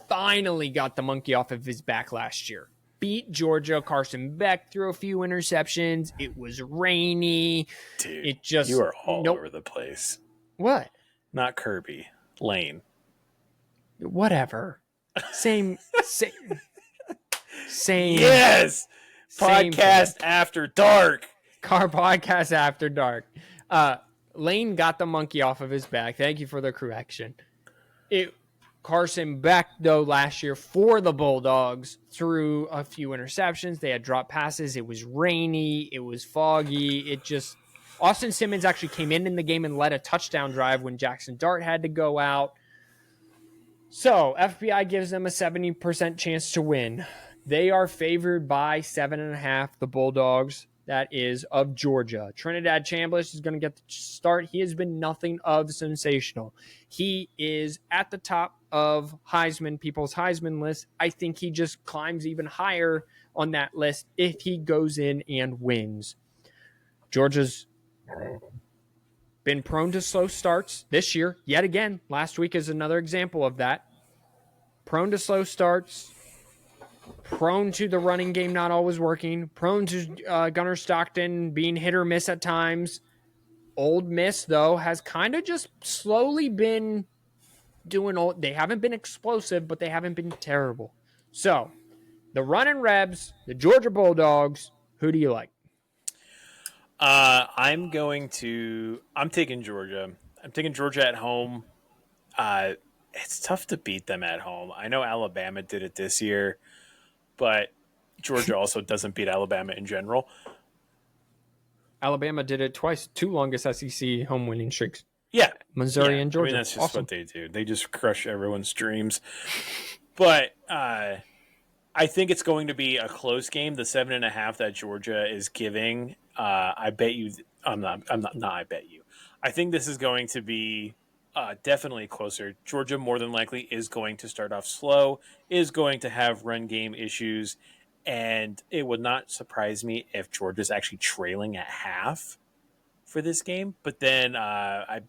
finally got the monkey off of his back last year. Beat Georgia. Carson Beck threw a few interceptions. It was rainy. Dude, you are all over the place. What? Not Kirby. Lane. Whatever. Same. Yes. Podcast after dark. Car podcast after dark. Lane got the monkey off of his back. Thank you for the correction. Carson Beck, though, last year for the Bulldogs threw a few interceptions. They had dropped passes. It was rainy. It was foggy. Austin Simmons actually came in the game and led a touchdown drive when Jackson Dart had to go out. So FBI gives them a 70% chance to win. They are favored by 7.5, the Bulldogs. That is of Georgia. Trinidad Chambliss is going to get the start. He has been nothing of sensational. He is at the top of people's Heisman list. I think he just climbs even higher on that list if he goes in and wins. Georgia's been prone to slow starts this year. Yet again, last week is another example of that. Prone to slow starts. Prone to the running game not always working. Prone to Gunnar Stockton being hit or miss at times. Ole Miss, though, has kind of just slowly been doing they haven't been explosive, but they haven't been terrible. So, the running Rebs, the Georgia Bulldogs, who do you like? I'm taking Georgia. I'm taking Georgia at home. It's tough to beat them at home. I know Alabama did it this year, but Georgia also doesn't beat Alabama in general. Alabama did it twice, 2 longest SEC home winning streaks. Yeah. Missouri and Georgia. That's just what they do. They just crush everyone's dreams. But I think it's going to be a close game. The 7.5 that Georgia is giving, I bet you. I bet you. I think this is going to be definitely closer. Georgia more than likely is going to start off slow, is going to have run game issues, and it would not surprise me if Georgia's actually trailing at half for this game. But then I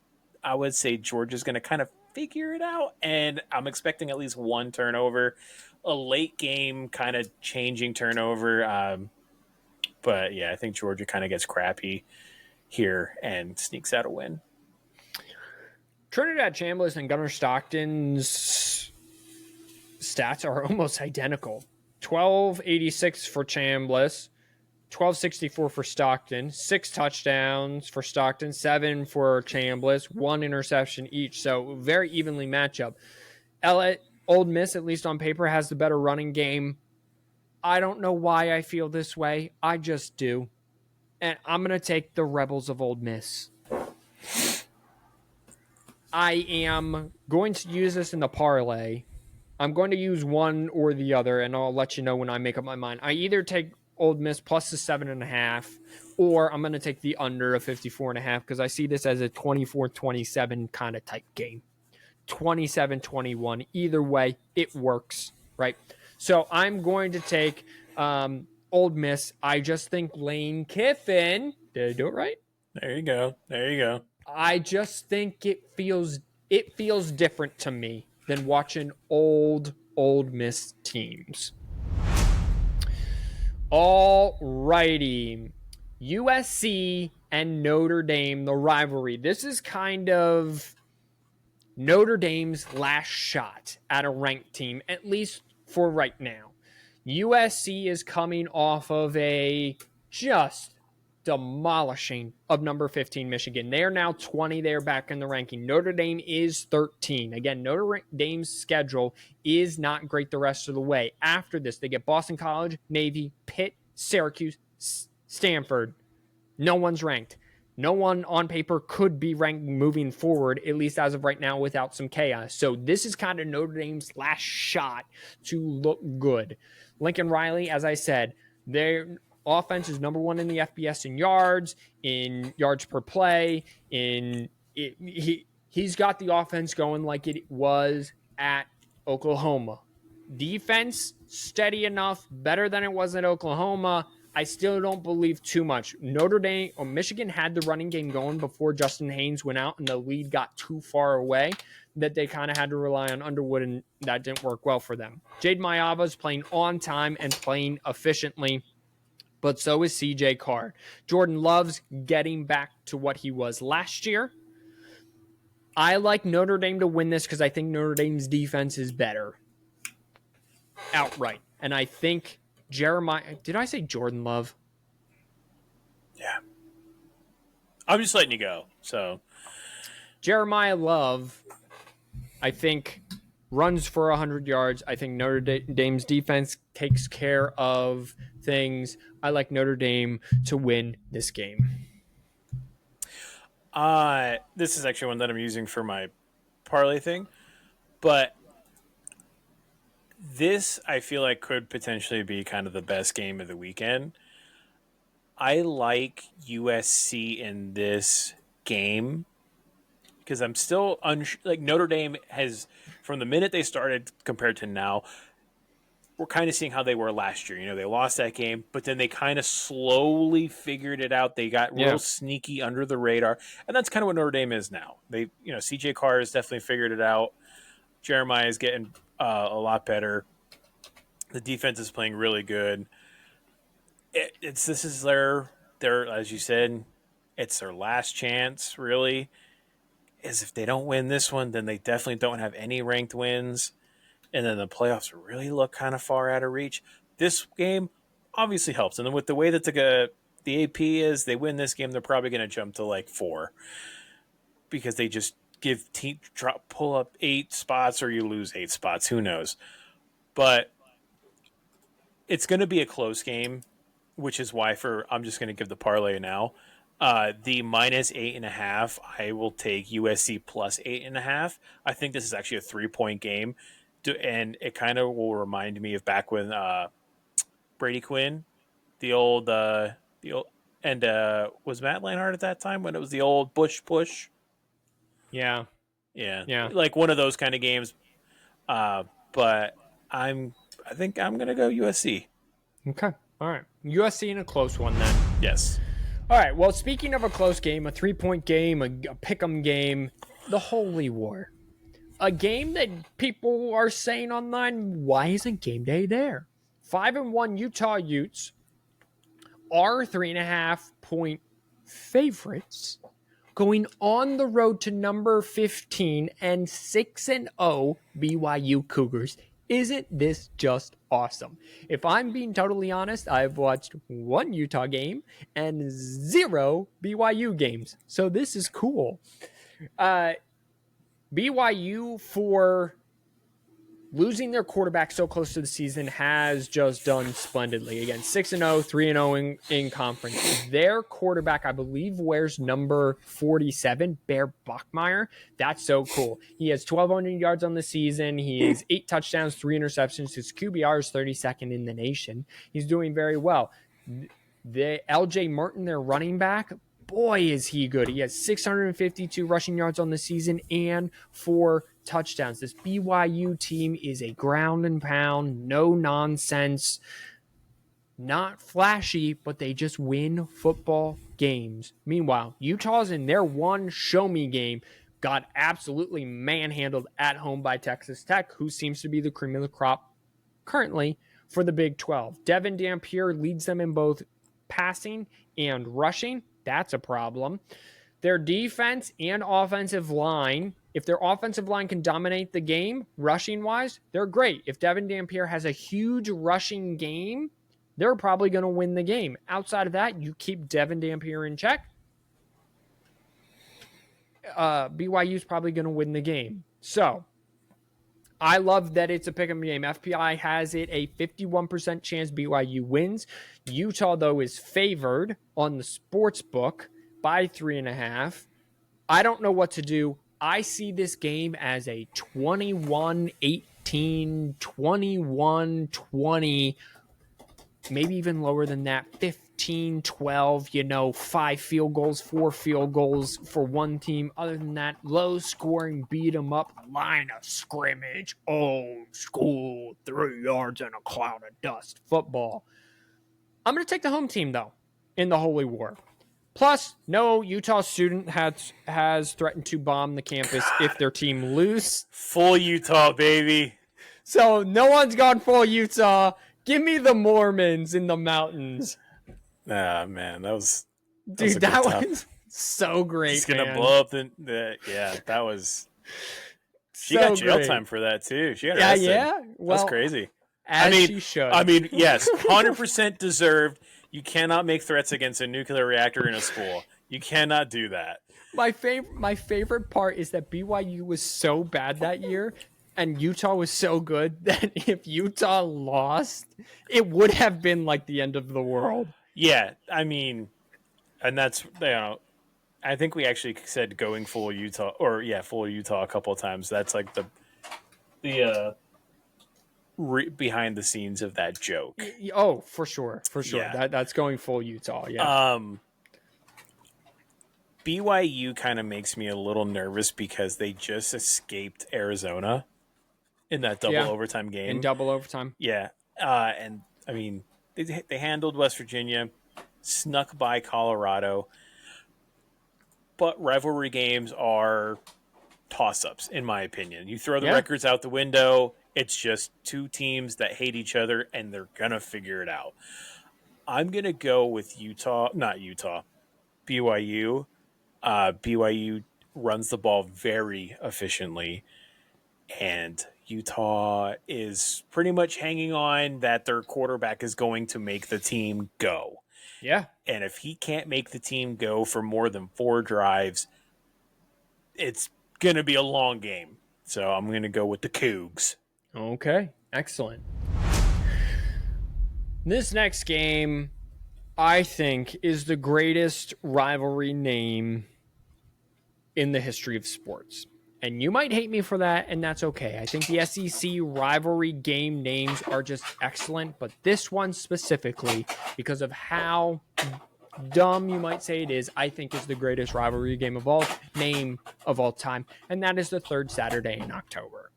would say Georgia's going to kind of figure it out, and I'm expecting at least one turnover, a late game kind of changing turnover. But yeah, I think Georgia kind of gets crappy here and sneaks out a win. Trinidad Chambliss and Gunnar Stockton's stats are almost identical. 1286 for Chambliss, 1264 for Stockton, 6 touchdowns for Stockton, 7 for Chambliss, 1 interception each. So very evenly match up. Ole Miss, at least on paper, has the better running game. I don't know why I feel this way. I just do. And I'm going to take the Rebels of Ole Miss. I am going to use this in the parlay. I'm going to use one or the other, and I'll let you know when I make up my mind. I either take Ole Miss plus the 7.5, or I'm going to take the under of 54.5 because I see this as a 24-27 kind of type game. 27-21. Either way, it works, right? So I'm going to take Ole Miss. I just think Lane Kiffin. Did I do it right? There you go. I just think it feels different to me than watching old Miss teams. All righty. USC and Notre Dame, the rivalry. This is kind of Notre Dame's last shot at a ranked team, at least for right now. USC is coming off of a just demolishing of number 15 Michigan. They are now 20. They are back in the ranking. Notre Dame is 13. Again, Notre Dame's schedule is not great the rest of the way. After this, they get Boston College, Navy, Pitt, Syracuse, Stanford. No one's ranked. No one on paper could be ranked moving forward, at least as of right now, without some chaos. So this is kind of Notre Dame's last shot to look good. Lincoln Riley, as I said, their offense is number 1 in the FBS in yards per play. He's got the offense going like it was at Oklahoma. Defense, steady enough, better than it was at Oklahoma. I still don't believe too much. Notre Dame or Michigan had the running game going before Justin Haynes went out and the lead got too far away that they kind of had to rely on Underwood, and that didn't work well for them. Jade Mayava's playing on time and playing efficiently, but so is CJ Carr. Jordan Love's getting back to what he was last year. I like Notre Dame to win this because I think Notre Dame's defense is better outright. And I think Jeremiah, did I say Jordan Love? Yeah. I'm just letting you go. So Jeremiah Love, I think, runs for 100 yards. I think Notre Dame's defense takes care of things. I like Notre Dame to win this game. This is actually one that I'm using for my parlay thing, but this I feel like could potentially be kind of the best game of the weekend. I like USC in this game because I'm still like Notre Dame has, from the minute they started compared to now, we're kind of seeing how they were last year. You know, they lost that game, but then they kind of slowly figured it out. They got real sneaky under the radar, and that's kind of what Notre Dame is now. They, you know, CJ Carr has definitely figured it out. Jeremiah is getting a lot better. The defense is playing really good. This is their, as you said, it's their last chance. Really, is if they don't win this one, then they definitely don't have any ranked wins. And then the playoffs really look kind of far out of reach. This game obviously helps. And then with the way that the AP is, they win this game, they're probably going to jump to like 4 because they just give pull up 8 spots or you lose 8 spots. Who knows? But it's going to be a close game, which is why I'm just going to give the parlay now. The -8.5, I will take USC plus 8.5. I think this is actually a 3-point game. And it kind of will remind me of back when Brady Quinn, was Matt Leinart at that time when it was the old Bush push? Yeah. Like one of those kind of games. But I think I'm gonna go USC. Okay. All right. USC in a close one then. Yes. All right. Well, speaking of a close game, a 3-point game, a pick'em game, the Holy War. A game that people are saying online, why isn't game day there? 5-1 Utah Utes are 3.5-point favorites going on the road to number 15 and 6-0 BYU Cougars. Isn't this just awesome? If I'm being totally honest, I've watched 1 Utah game and 0 BYU games. So this is cool. BYU, for losing their quarterback so close to the season, has just done splendidly. Again, 6-0, 3-0 in conference. Their quarterback, I believe, wears number 47, Bear Bachmeier. That's so cool. He has 1,200 yards on the season. He has 8 touchdowns, 3 interceptions. His QBR is 32nd in the nation. He's doing very well. The LJ Merton, their running back, boy, is he good. He has 652 rushing yards on the season and 4 touchdowns. This BYU team is a ground and pound, no nonsense, not flashy, but they just win football games. Meanwhile, Utah's in their one show-me game got absolutely manhandled at home by Texas Tech, who seems to be the cream of the crop currently for the Big 12. Devin Dampier leads them in both passing and rushing. That's a problem. Their defense and offensive line, if their offensive line can dominate the game, rushing-wise, they're great. If Devin Dampier has a huge rushing game, they're probably going to win the game. Outside of that, you keep Devin Dampier in check, BYU's probably going to win the game. So, I love that it's a pick'em game. FPI has it a 51% chance BYU wins. Utah, though, is favored on the sports book by 3.5. I don't know what to do. I see this game as a 21-18, 21-20 maybe even lower than that, 15, 12, 5 field goals, 4 field goals for one team. Other than that, low scoring, beat 'em up, line of scrimmage, old school, 3 yards and a cloud of dust football. I'm going to take the home team, though, in the Holy War. Plus, no Utah student has threatened to bomb the campus if their team lose. Full Utah, baby. So no one's gone full Utah. Give me the Mormons in the mountains. Ah, man, that was so great. He's gonna blow up that was. She got jail time for that too. She got arrested. Yeah. Well, that's crazy. She should. Yes, 100% deserved. You cannot make threats against a nuclear reactor in a school. You cannot do that. My favorite part is that BYU was so bad that year and Utah was so good that if Utah lost, it would have been like the end of the world. Yeah, and that's, I think we actually said going full Utah full Utah a couple of times. That's like the behind the scenes of that joke. Oh, for sure. Yeah. That's going full Utah. Yeah. BYU kind of makes me a little nervous because they just escaped Arizona in that double overtime game. In double overtime. Yeah. They handled West Virginia, snuck by Colorado, but rivalry games are toss-ups, in my opinion. You throw the records out the window. It's just two teams that hate each other, and they're going to figure it out. I'm going to go with BYU. BYU runs the ball very efficiently, and Utah is pretty much hanging on that their quarterback is going to make the team go. Yeah. And if he can't make the team go for more than 4 drives, it's going to be a long game. So I'm going to go with the Cougs. Okay, excellent. This next game, I think, is the greatest rivalry name in the history of sports. And you might hate me for that, and that's okay. I think the SEC rivalry game names are just excellent, but this one specifically, because of how dumb you might say it is, I think is the greatest rivalry game of all time, and that is the third Saturday in October.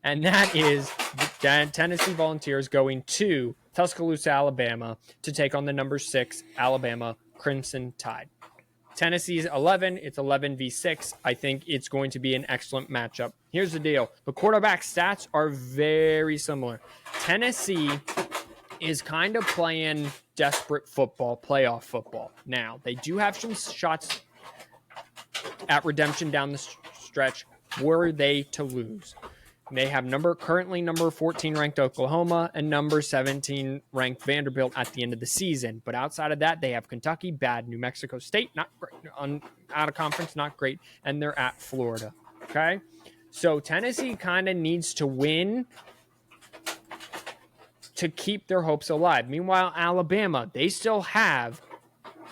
And that is the Tennessee Volunteers going to Tuscaloosa, Alabama to take on the number 6 Alabama Crimson Tide. Tennessee's 11. It's 11v6. I think it's going to be an excellent matchup. Here's the deal. The quarterback stats are very similar. Tennessee is kind of playing desperate football, playoff football. Now, they do have some shots at redemption down the stretch were they to lose. They have currently number 14 ranked Oklahoma and number 17 ranked Vanderbilt at the end of the season. But outside of that, they have Kentucky, bad. New Mexico State, not great. Out of conference, not great. And they're at Florida. Okay? So Tennessee kind of needs to win to keep their hopes alive. Meanwhile, Alabama, they still have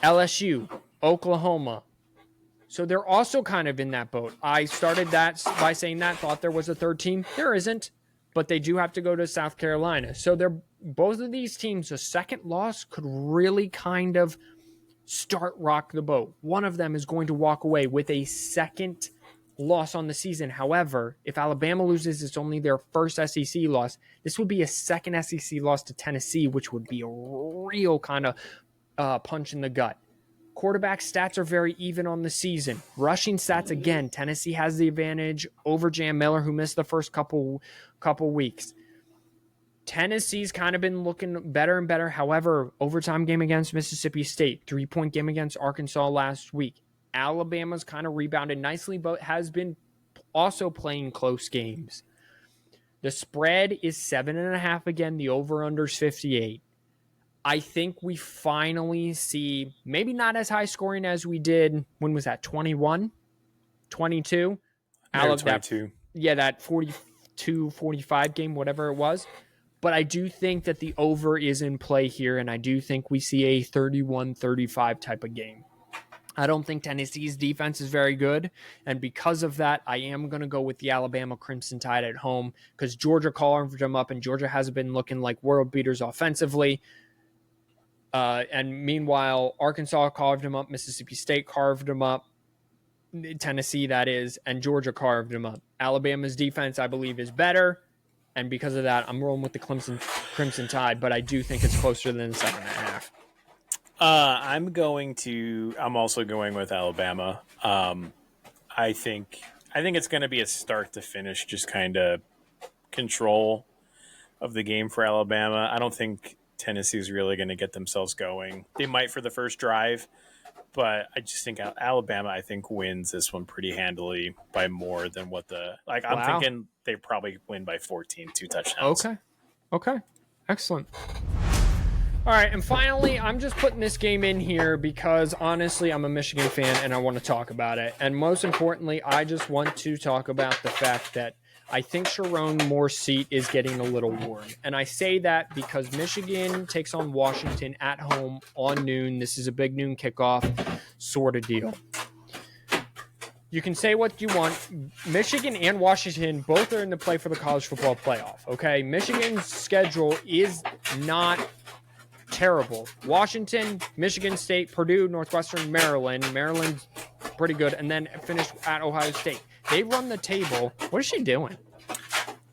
LSU, Oklahoma. So they're also kind of in that boat. I started that by saying that, thought there was a third team. There isn't, but they do have to go to South Carolina. So they're both of these teams, a second loss could really kind of rock the boat. One of them is going to walk away with a second loss on the season. However, if Alabama loses, it's only their first SEC loss. This would be a second SEC loss to Tennessee, which would be a real kind of punch in the gut. Quarterback stats are very even on the season. Rushing stats, again, Tennessee has the advantage over Jam Miller, who missed the first couple weeks. Tennessee's kind of been looking better and better. However, overtime game against Mississippi State, 3-point game against Arkansas last week. Alabama's kind of rebounded nicely, but has been also playing close games. The spread is 7.5 again. The over-under's 58. I think we finally see, maybe not as high scoring as we did, when was that, 21? 22? Out of 22. That 42-45 game, whatever it was. But I do think that the over is in play here, and I do think we see a 31-35 type of game. I don't think Tennessee's defense is very good, and because of that, I am going to go with the Alabama Crimson Tide at home, because Georgia carved them up, and Georgia hasn't been looking like world beaters offensively. And meanwhile, Arkansas carved them up, Mississippi State carved them up, Tennessee, that is, and Georgia carved them up. Alabama's defense, I believe, is better. And because of that, I'm rolling with the Crimson Tide, but I do think it's closer than 7.5. I'm also going with Alabama. I think it's going to be a start to finish, just kind of control of the game for Alabama. I don't think Tennessee's really going to get themselves going. They might for the first drive, but I just think Alabama, I think, wins this one pretty handily by more than what I'm thinking they probably win by 14, 2 touchdowns. Okay. Excellent. All right, and finally, I'm just putting this game in here because, honestly, I'm a Michigan fan and I want to talk about it. And most importantly, I just want to talk about the fact that I think Sharon Moore's seat is getting a little warm. And I say that because Michigan takes on Washington at home on noon. This is a big noon kickoff sort of deal. You can say what you want. Michigan and Washington both are in the play for the college football playoff, okay? Michigan's schedule is not terrible. Washington, Michigan State, Purdue, Northwestern, Maryland. Maryland's pretty good. And then finish at Ohio State. They run the table. What is she doing?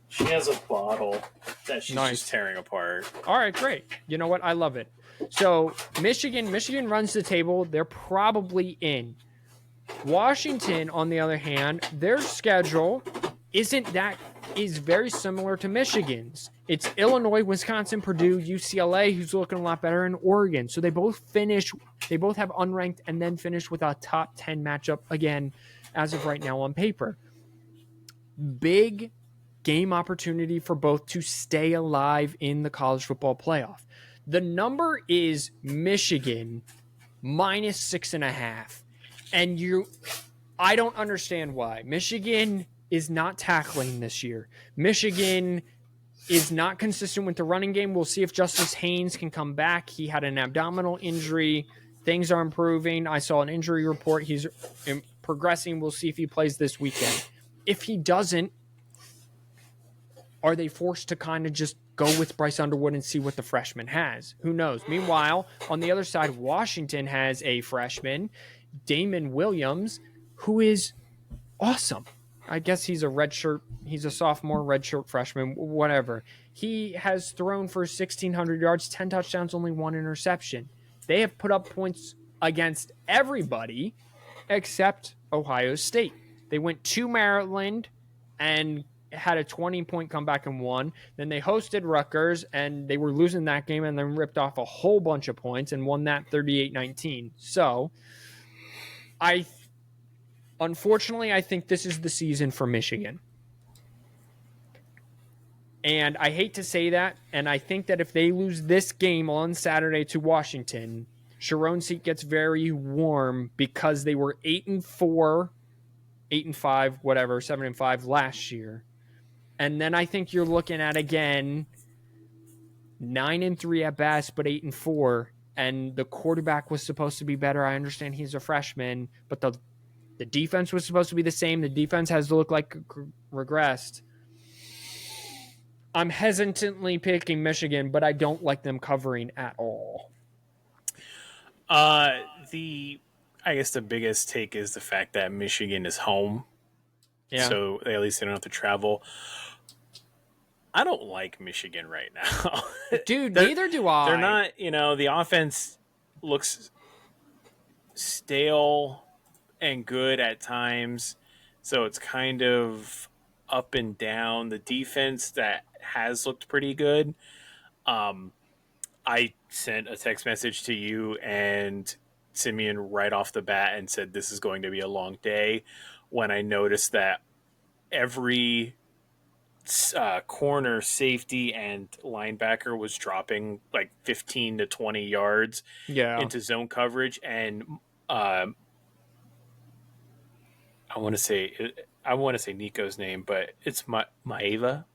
She has a bottle that she's just tearing apart. All right, great. You know what? I love it. So Michigan runs the table. They're probably in. Washington, on the other hand, their schedule is very similar to Michigan's. It's Illinois, Wisconsin, Purdue, UCLA, who's looking a lot better, and Oregon. So they both have unranked and then finish with a top 10 matchup again, as of right now on paper. Big game opportunity for both to stay alive in the college football playoff. The number is Michigan minus 6.5. And I don't understand why. Michigan is not tackling this year. Michigan is not consistent with the running game. We'll see if Justice Haynes can come back. He had an abdominal injury. Things are improving. I saw an injury report. He's progressing. We'll see if he plays this weekend. If he doesn't, are they forced to kind of just go with Bryce Underwood and see what the freshman has? Who knows? Meanwhile, on the other side, Washington has a freshman, Damon Williams, who is awesome. I guess he's a sophomore, redshirt freshman, whatever. He has thrown for 1,600 yards, 10 touchdowns, only 1 interception. They have put up points against everybody except Ohio State. They went to Maryland and had a 20-point comeback and won. Then they hosted Rutgers, and they were losing that game and then ripped off a whole bunch of points and won that 38-19. So unfortunately, I think this is the season for Michigan. And I hate to say that, and I think that if they lose this game on Saturday to Washington, Sharon's seat gets very warm because they were 8-4, 8-5, whatever, 7-5 last year. And then I think you're looking at, again, 9-3 at best, but 8-4. And the quarterback was supposed to be better. I understand he's a freshman, but the defense was supposed to be the same. The defense has to look like regressed. I'm hesitantly picking Michigan, but I don't like them covering at all. I guess the biggest take is the fact that Michigan is home. Yeah. So at least they don't have to travel. I don't like Michigan right now. Dude, neither do I. They're not, the offense looks stale and good at times. So it's kind of up and down. The defense that has looked pretty good. I sent a text message to you and Simeon right off the bat and said this is going to be a long day when I noticed that every corner, safety, and linebacker was dropping like 15 to 20 yards into zone coverage. And I want to say Nico's name, but it's Maeva.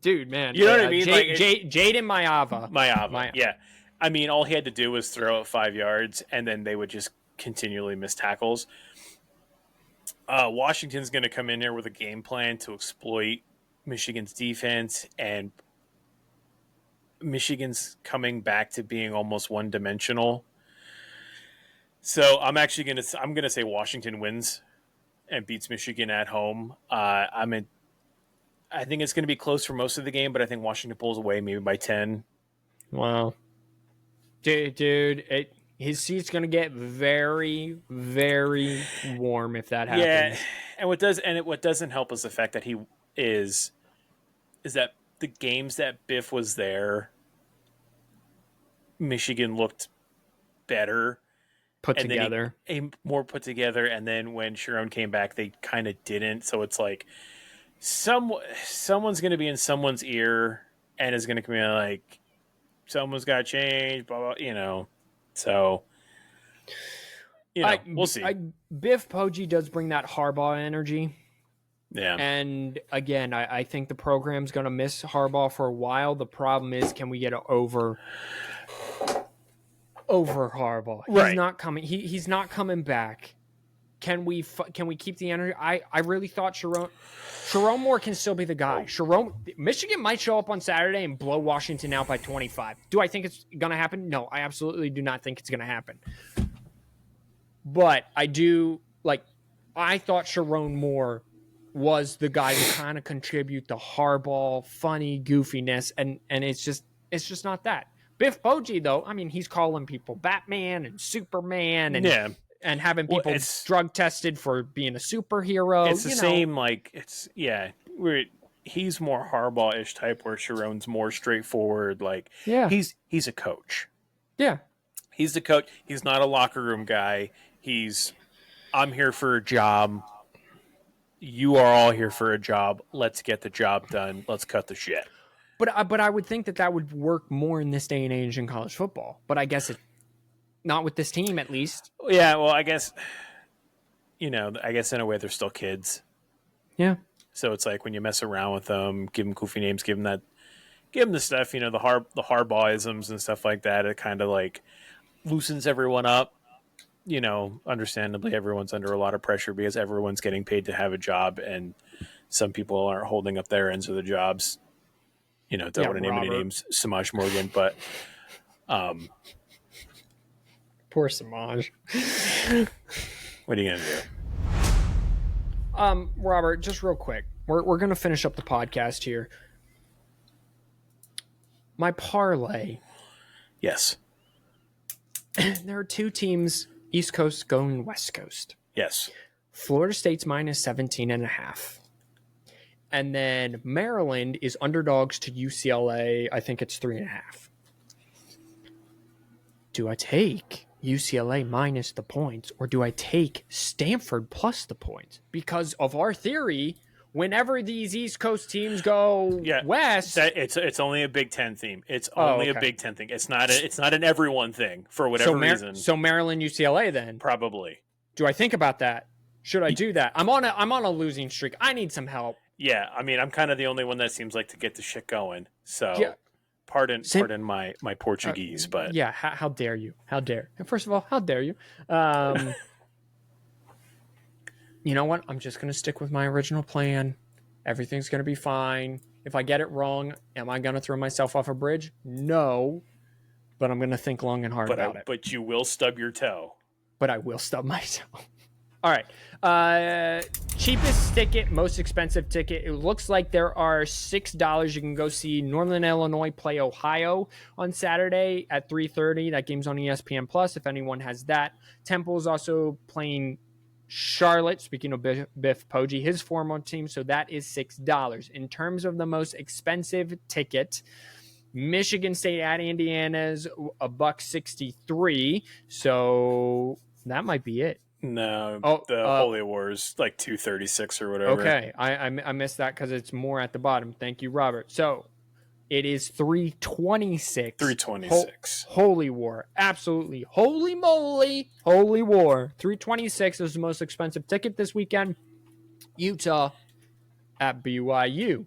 Dude, man. You know what I mean? Jaden Maeva. Yeah. I mean, all he had to do was throw it 5 yards, and then they would just continually miss tackles. Washington's going to come in there with a game plan to exploit Michigan's defense, and Michigan's coming back to being almost one-dimensional. So I'm gonna say Washington wins and beats Michigan at home. I think it's going to be close for most of the game, but I think Washington pulls away maybe by 10. Wow. Dude, his seat's going to get very, very warm if that happens. Yeah, and what doesn't help is the fact that he is that the games that Biff was there, Michigan looked better. Put together. More put together, and then when Sharon came back, they kind of didn't. So it's like someone's going to be in someone's ear and is going to come in like, someone's got to change, blah, blah, So, we'll see. Biff Poggi does bring that Harbaugh energy. Yeah. And again, I think the program's going to miss Harbaugh for a while. The problem is, can we get over Harbaugh? Right. He's not coming. He's not coming back. Can we keep the energy? I really thought Sharon Moore can still be the guy. Michigan might show up on Saturday and blow Washington out by 25. Do I think it's going to happen? No, I absolutely do not think it's going to happen. But I thought Sharon Moore was the guy to kind of contribute the Harbaugh funny goofiness, and it's just not that. Biff Poggi, though, I mean, he's calling people Batman and Superman and having people drug tested for being a superhero. It's the same, he's more Harbaugh-ish type, where Sharon's more straightforward. He's a coach. Yeah. He's the coach. He's not a locker room guy. I'm here for a job. You are all here for a job. Let's get the job done. Let's cut the shit. But I would think that would work more in this day and age in college football. But I guess not with this team, at least. Yeah, well, I guess in a way they're still kids. Yeah. So it's like when you mess around with them, give them goofy names, give them the stuff, the Harbaughisms and stuff like that. It kind of like loosens everyone up. Understandably, everyone's under a lot of pressure because everyone's getting paid to have a job, and some people aren't holding up their ends of the jobs. Don't want to name any names, Samaj Morgan, but poor Samaj. What are you gonna do? Robert, just real quick, we're gonna finish up the podcast here. My parlay. Yes. There are two teams, East Coast going West Coast. Yes. Florida State's minus 17.5. And then Maryland is underdogs to UCLA. I think it's 3.5. Do I take UCLA minus the points, or do I take Stanford plus the points? Because of our theory, whenever these East Coast teams go west, it's only a Big Ten theme. It's only a Big Ten thing. It's not an everyone thing for whatever reason. So Maryland, UCLA, then probably. Do I think about that? Should I do that? I'm on a losing streak. I need some help. Yeah, I mean, I'm kind of the only one that seems like to get the shit going. So, pardon my Portuguese, but yeah, how dare you? How dare? First of all, how dare you? You know what? I'm just gonna stick with my original plan. Everything's gonna be fine. If I get it wrong, am I gonna throw myself off a bridge? No, but I'm gonna think long and hard about it. But you will stub your toe. But I will stub myself. All right. Cheapest ticket, most expensive ticket. It looks like there are $6. You can go see Northern Illinois play Ohio on Saturday at 3:30. That game's on ESPN Plus if anyone has that. Temple's also playing Charlotte, speaking of Biff Poggi, his former team, so that is $6. In terms of the most expensive ticket, Michigan State at Indiana's $1.63. So that might be it. No, the Holy War is like 236 or whatever. Okay, I missed that because it's more at the bottom. Thank you, Robert. So it is 326. 326. Holy War, absolutely. Holy moly, Holy War. 326 is the most expensive ticket this weekend. Utah at BYU.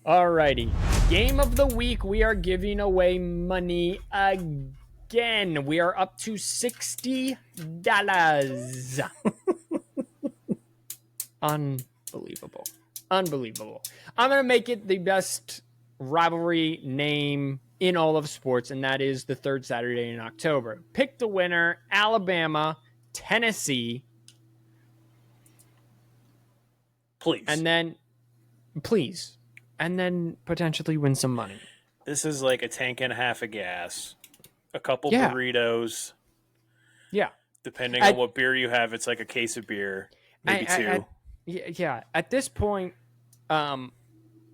Alrighty, game of the week. We are giving away money again. We are up to $60. Unbelievable. I'm going to make it the best rivalry name in all of sports, and that is the third Saturday in October. Pick the winner, Alabama, Tennessee. Please. And then potentially win some money. This is like a tank and a half of gas, a couple Yeah. burritos. Yeah. Depending on what beer you have, it's like a case of beer, maybe two. Yeah. At this point,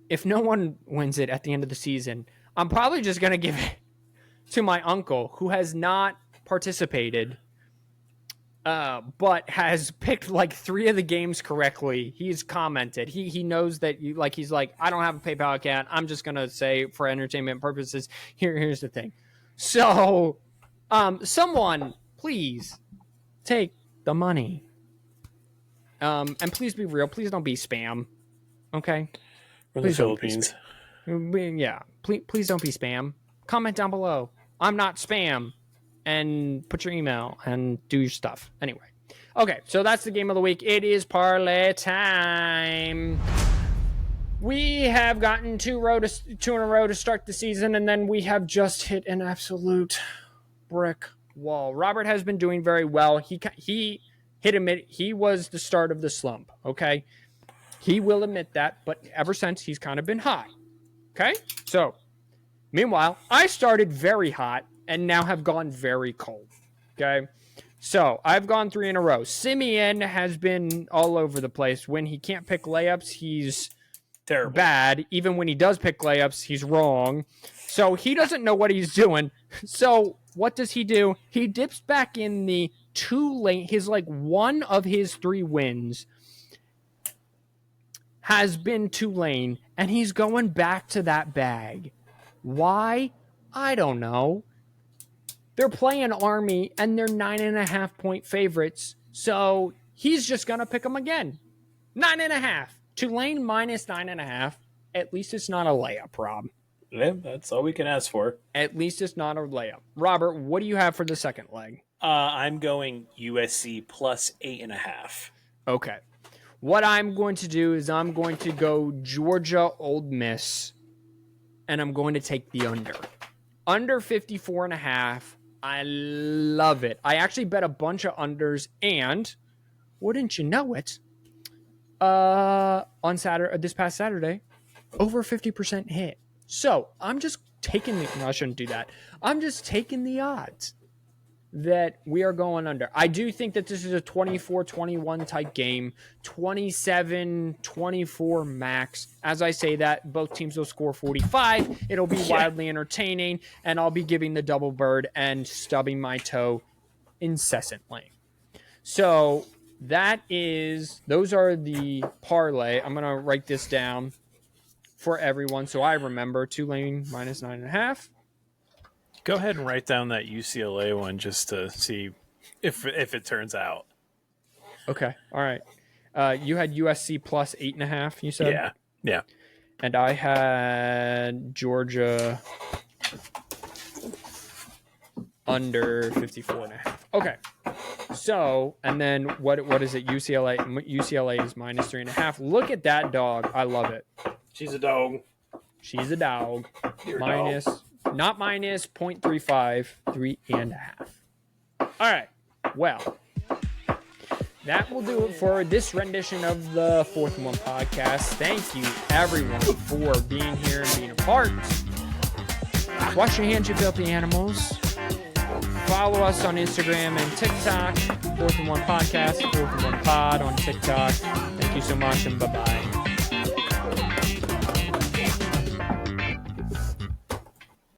if no one wins it at the end of the season, I'm probably just going to give it to my uncle, who has not participated, but has picked like 3 of the games correctly. He's commented. He knows that he's like, I don't have a PayPal account. I'm just going to say, for entertainment purposes, here's the thing. So, someone please take the money. And please be real. Please don't be spam. Okay? From the Philippines. Yeah. Please don't be spam. Comment down below. I'm not spam. And put your email and do your stuff. Anyway. Okay, so that's the game of the week. It is parlay time. We have gotten 2 in a row to start the season, and then we have just hit an absolute brick wall. Robert has been doing very well. He was the start of the slump, okay? He will admit that, but ever since, he's kind of been high, okay? So, meanwhile, I started very hot and now have gone very cold, okay? So, I've gone 3 in a row. Simeon has been all over the place. When he can't pick layups, he's terrible. Bad. Even when he does pick layups, he's wrong. So, he doesn't know what he's doing. So, what does he do? He dips back in the Tulane. One of his 3 wins has been Tulane, and he's going back to that bag. Why? I don't know. They're playing Army, and they're 9.5-point favorites, so he's just going to pick them again. 9.5. Tulane minus 9.5. At least it's not a layup, Rob. Yeah, that's all we can ask for. At least it's not a layup. Robert, what do you have for the second leg? I'm going USC plus 8.5. Okay. What I'm going to do is I'm going to go Georgia Old Miss, and I'm going to take the under. Under 54.5. I love it. I actually bet a bunch of unders, and wouldn't you know it, on Saturday, this past Saturday, over 50% hit. So I'm just taking I shouldn't do that. I'm just taking the odds that we are going under. I do think that this is a 24-21 type game, 27-24 max. As I say that, both teams will score 45. It'll be wildly entertaining, and I'll be giving the double bird and stubbing my toe incessantly. So those are the parlay. I'm going to write this down for everyone so I remember. Tulane minus 9.5. Go ahead and write down that UCLA one just to see if it turns out. Okay. All right. You had USC plus 8.5, you said? Yeah. And I had Georgia under 54.5. Okay. So, and then what is it? UCLA is minus 3.5. Look at that dog. I love it. She's a dog. She's a dog. You're Minus, dog. Not minus 0.35, 3.5. All right. Well, that will do it for this rendition of the 4th and 1 podcast. Thank you, everyone, for being here and being a part. Wash your hands, you filthy animals. Follow us on Instagram and TikTok. 4th and 1 podcast, 4th and 1 pod on TikTok. Thank you so much, and bye-bye.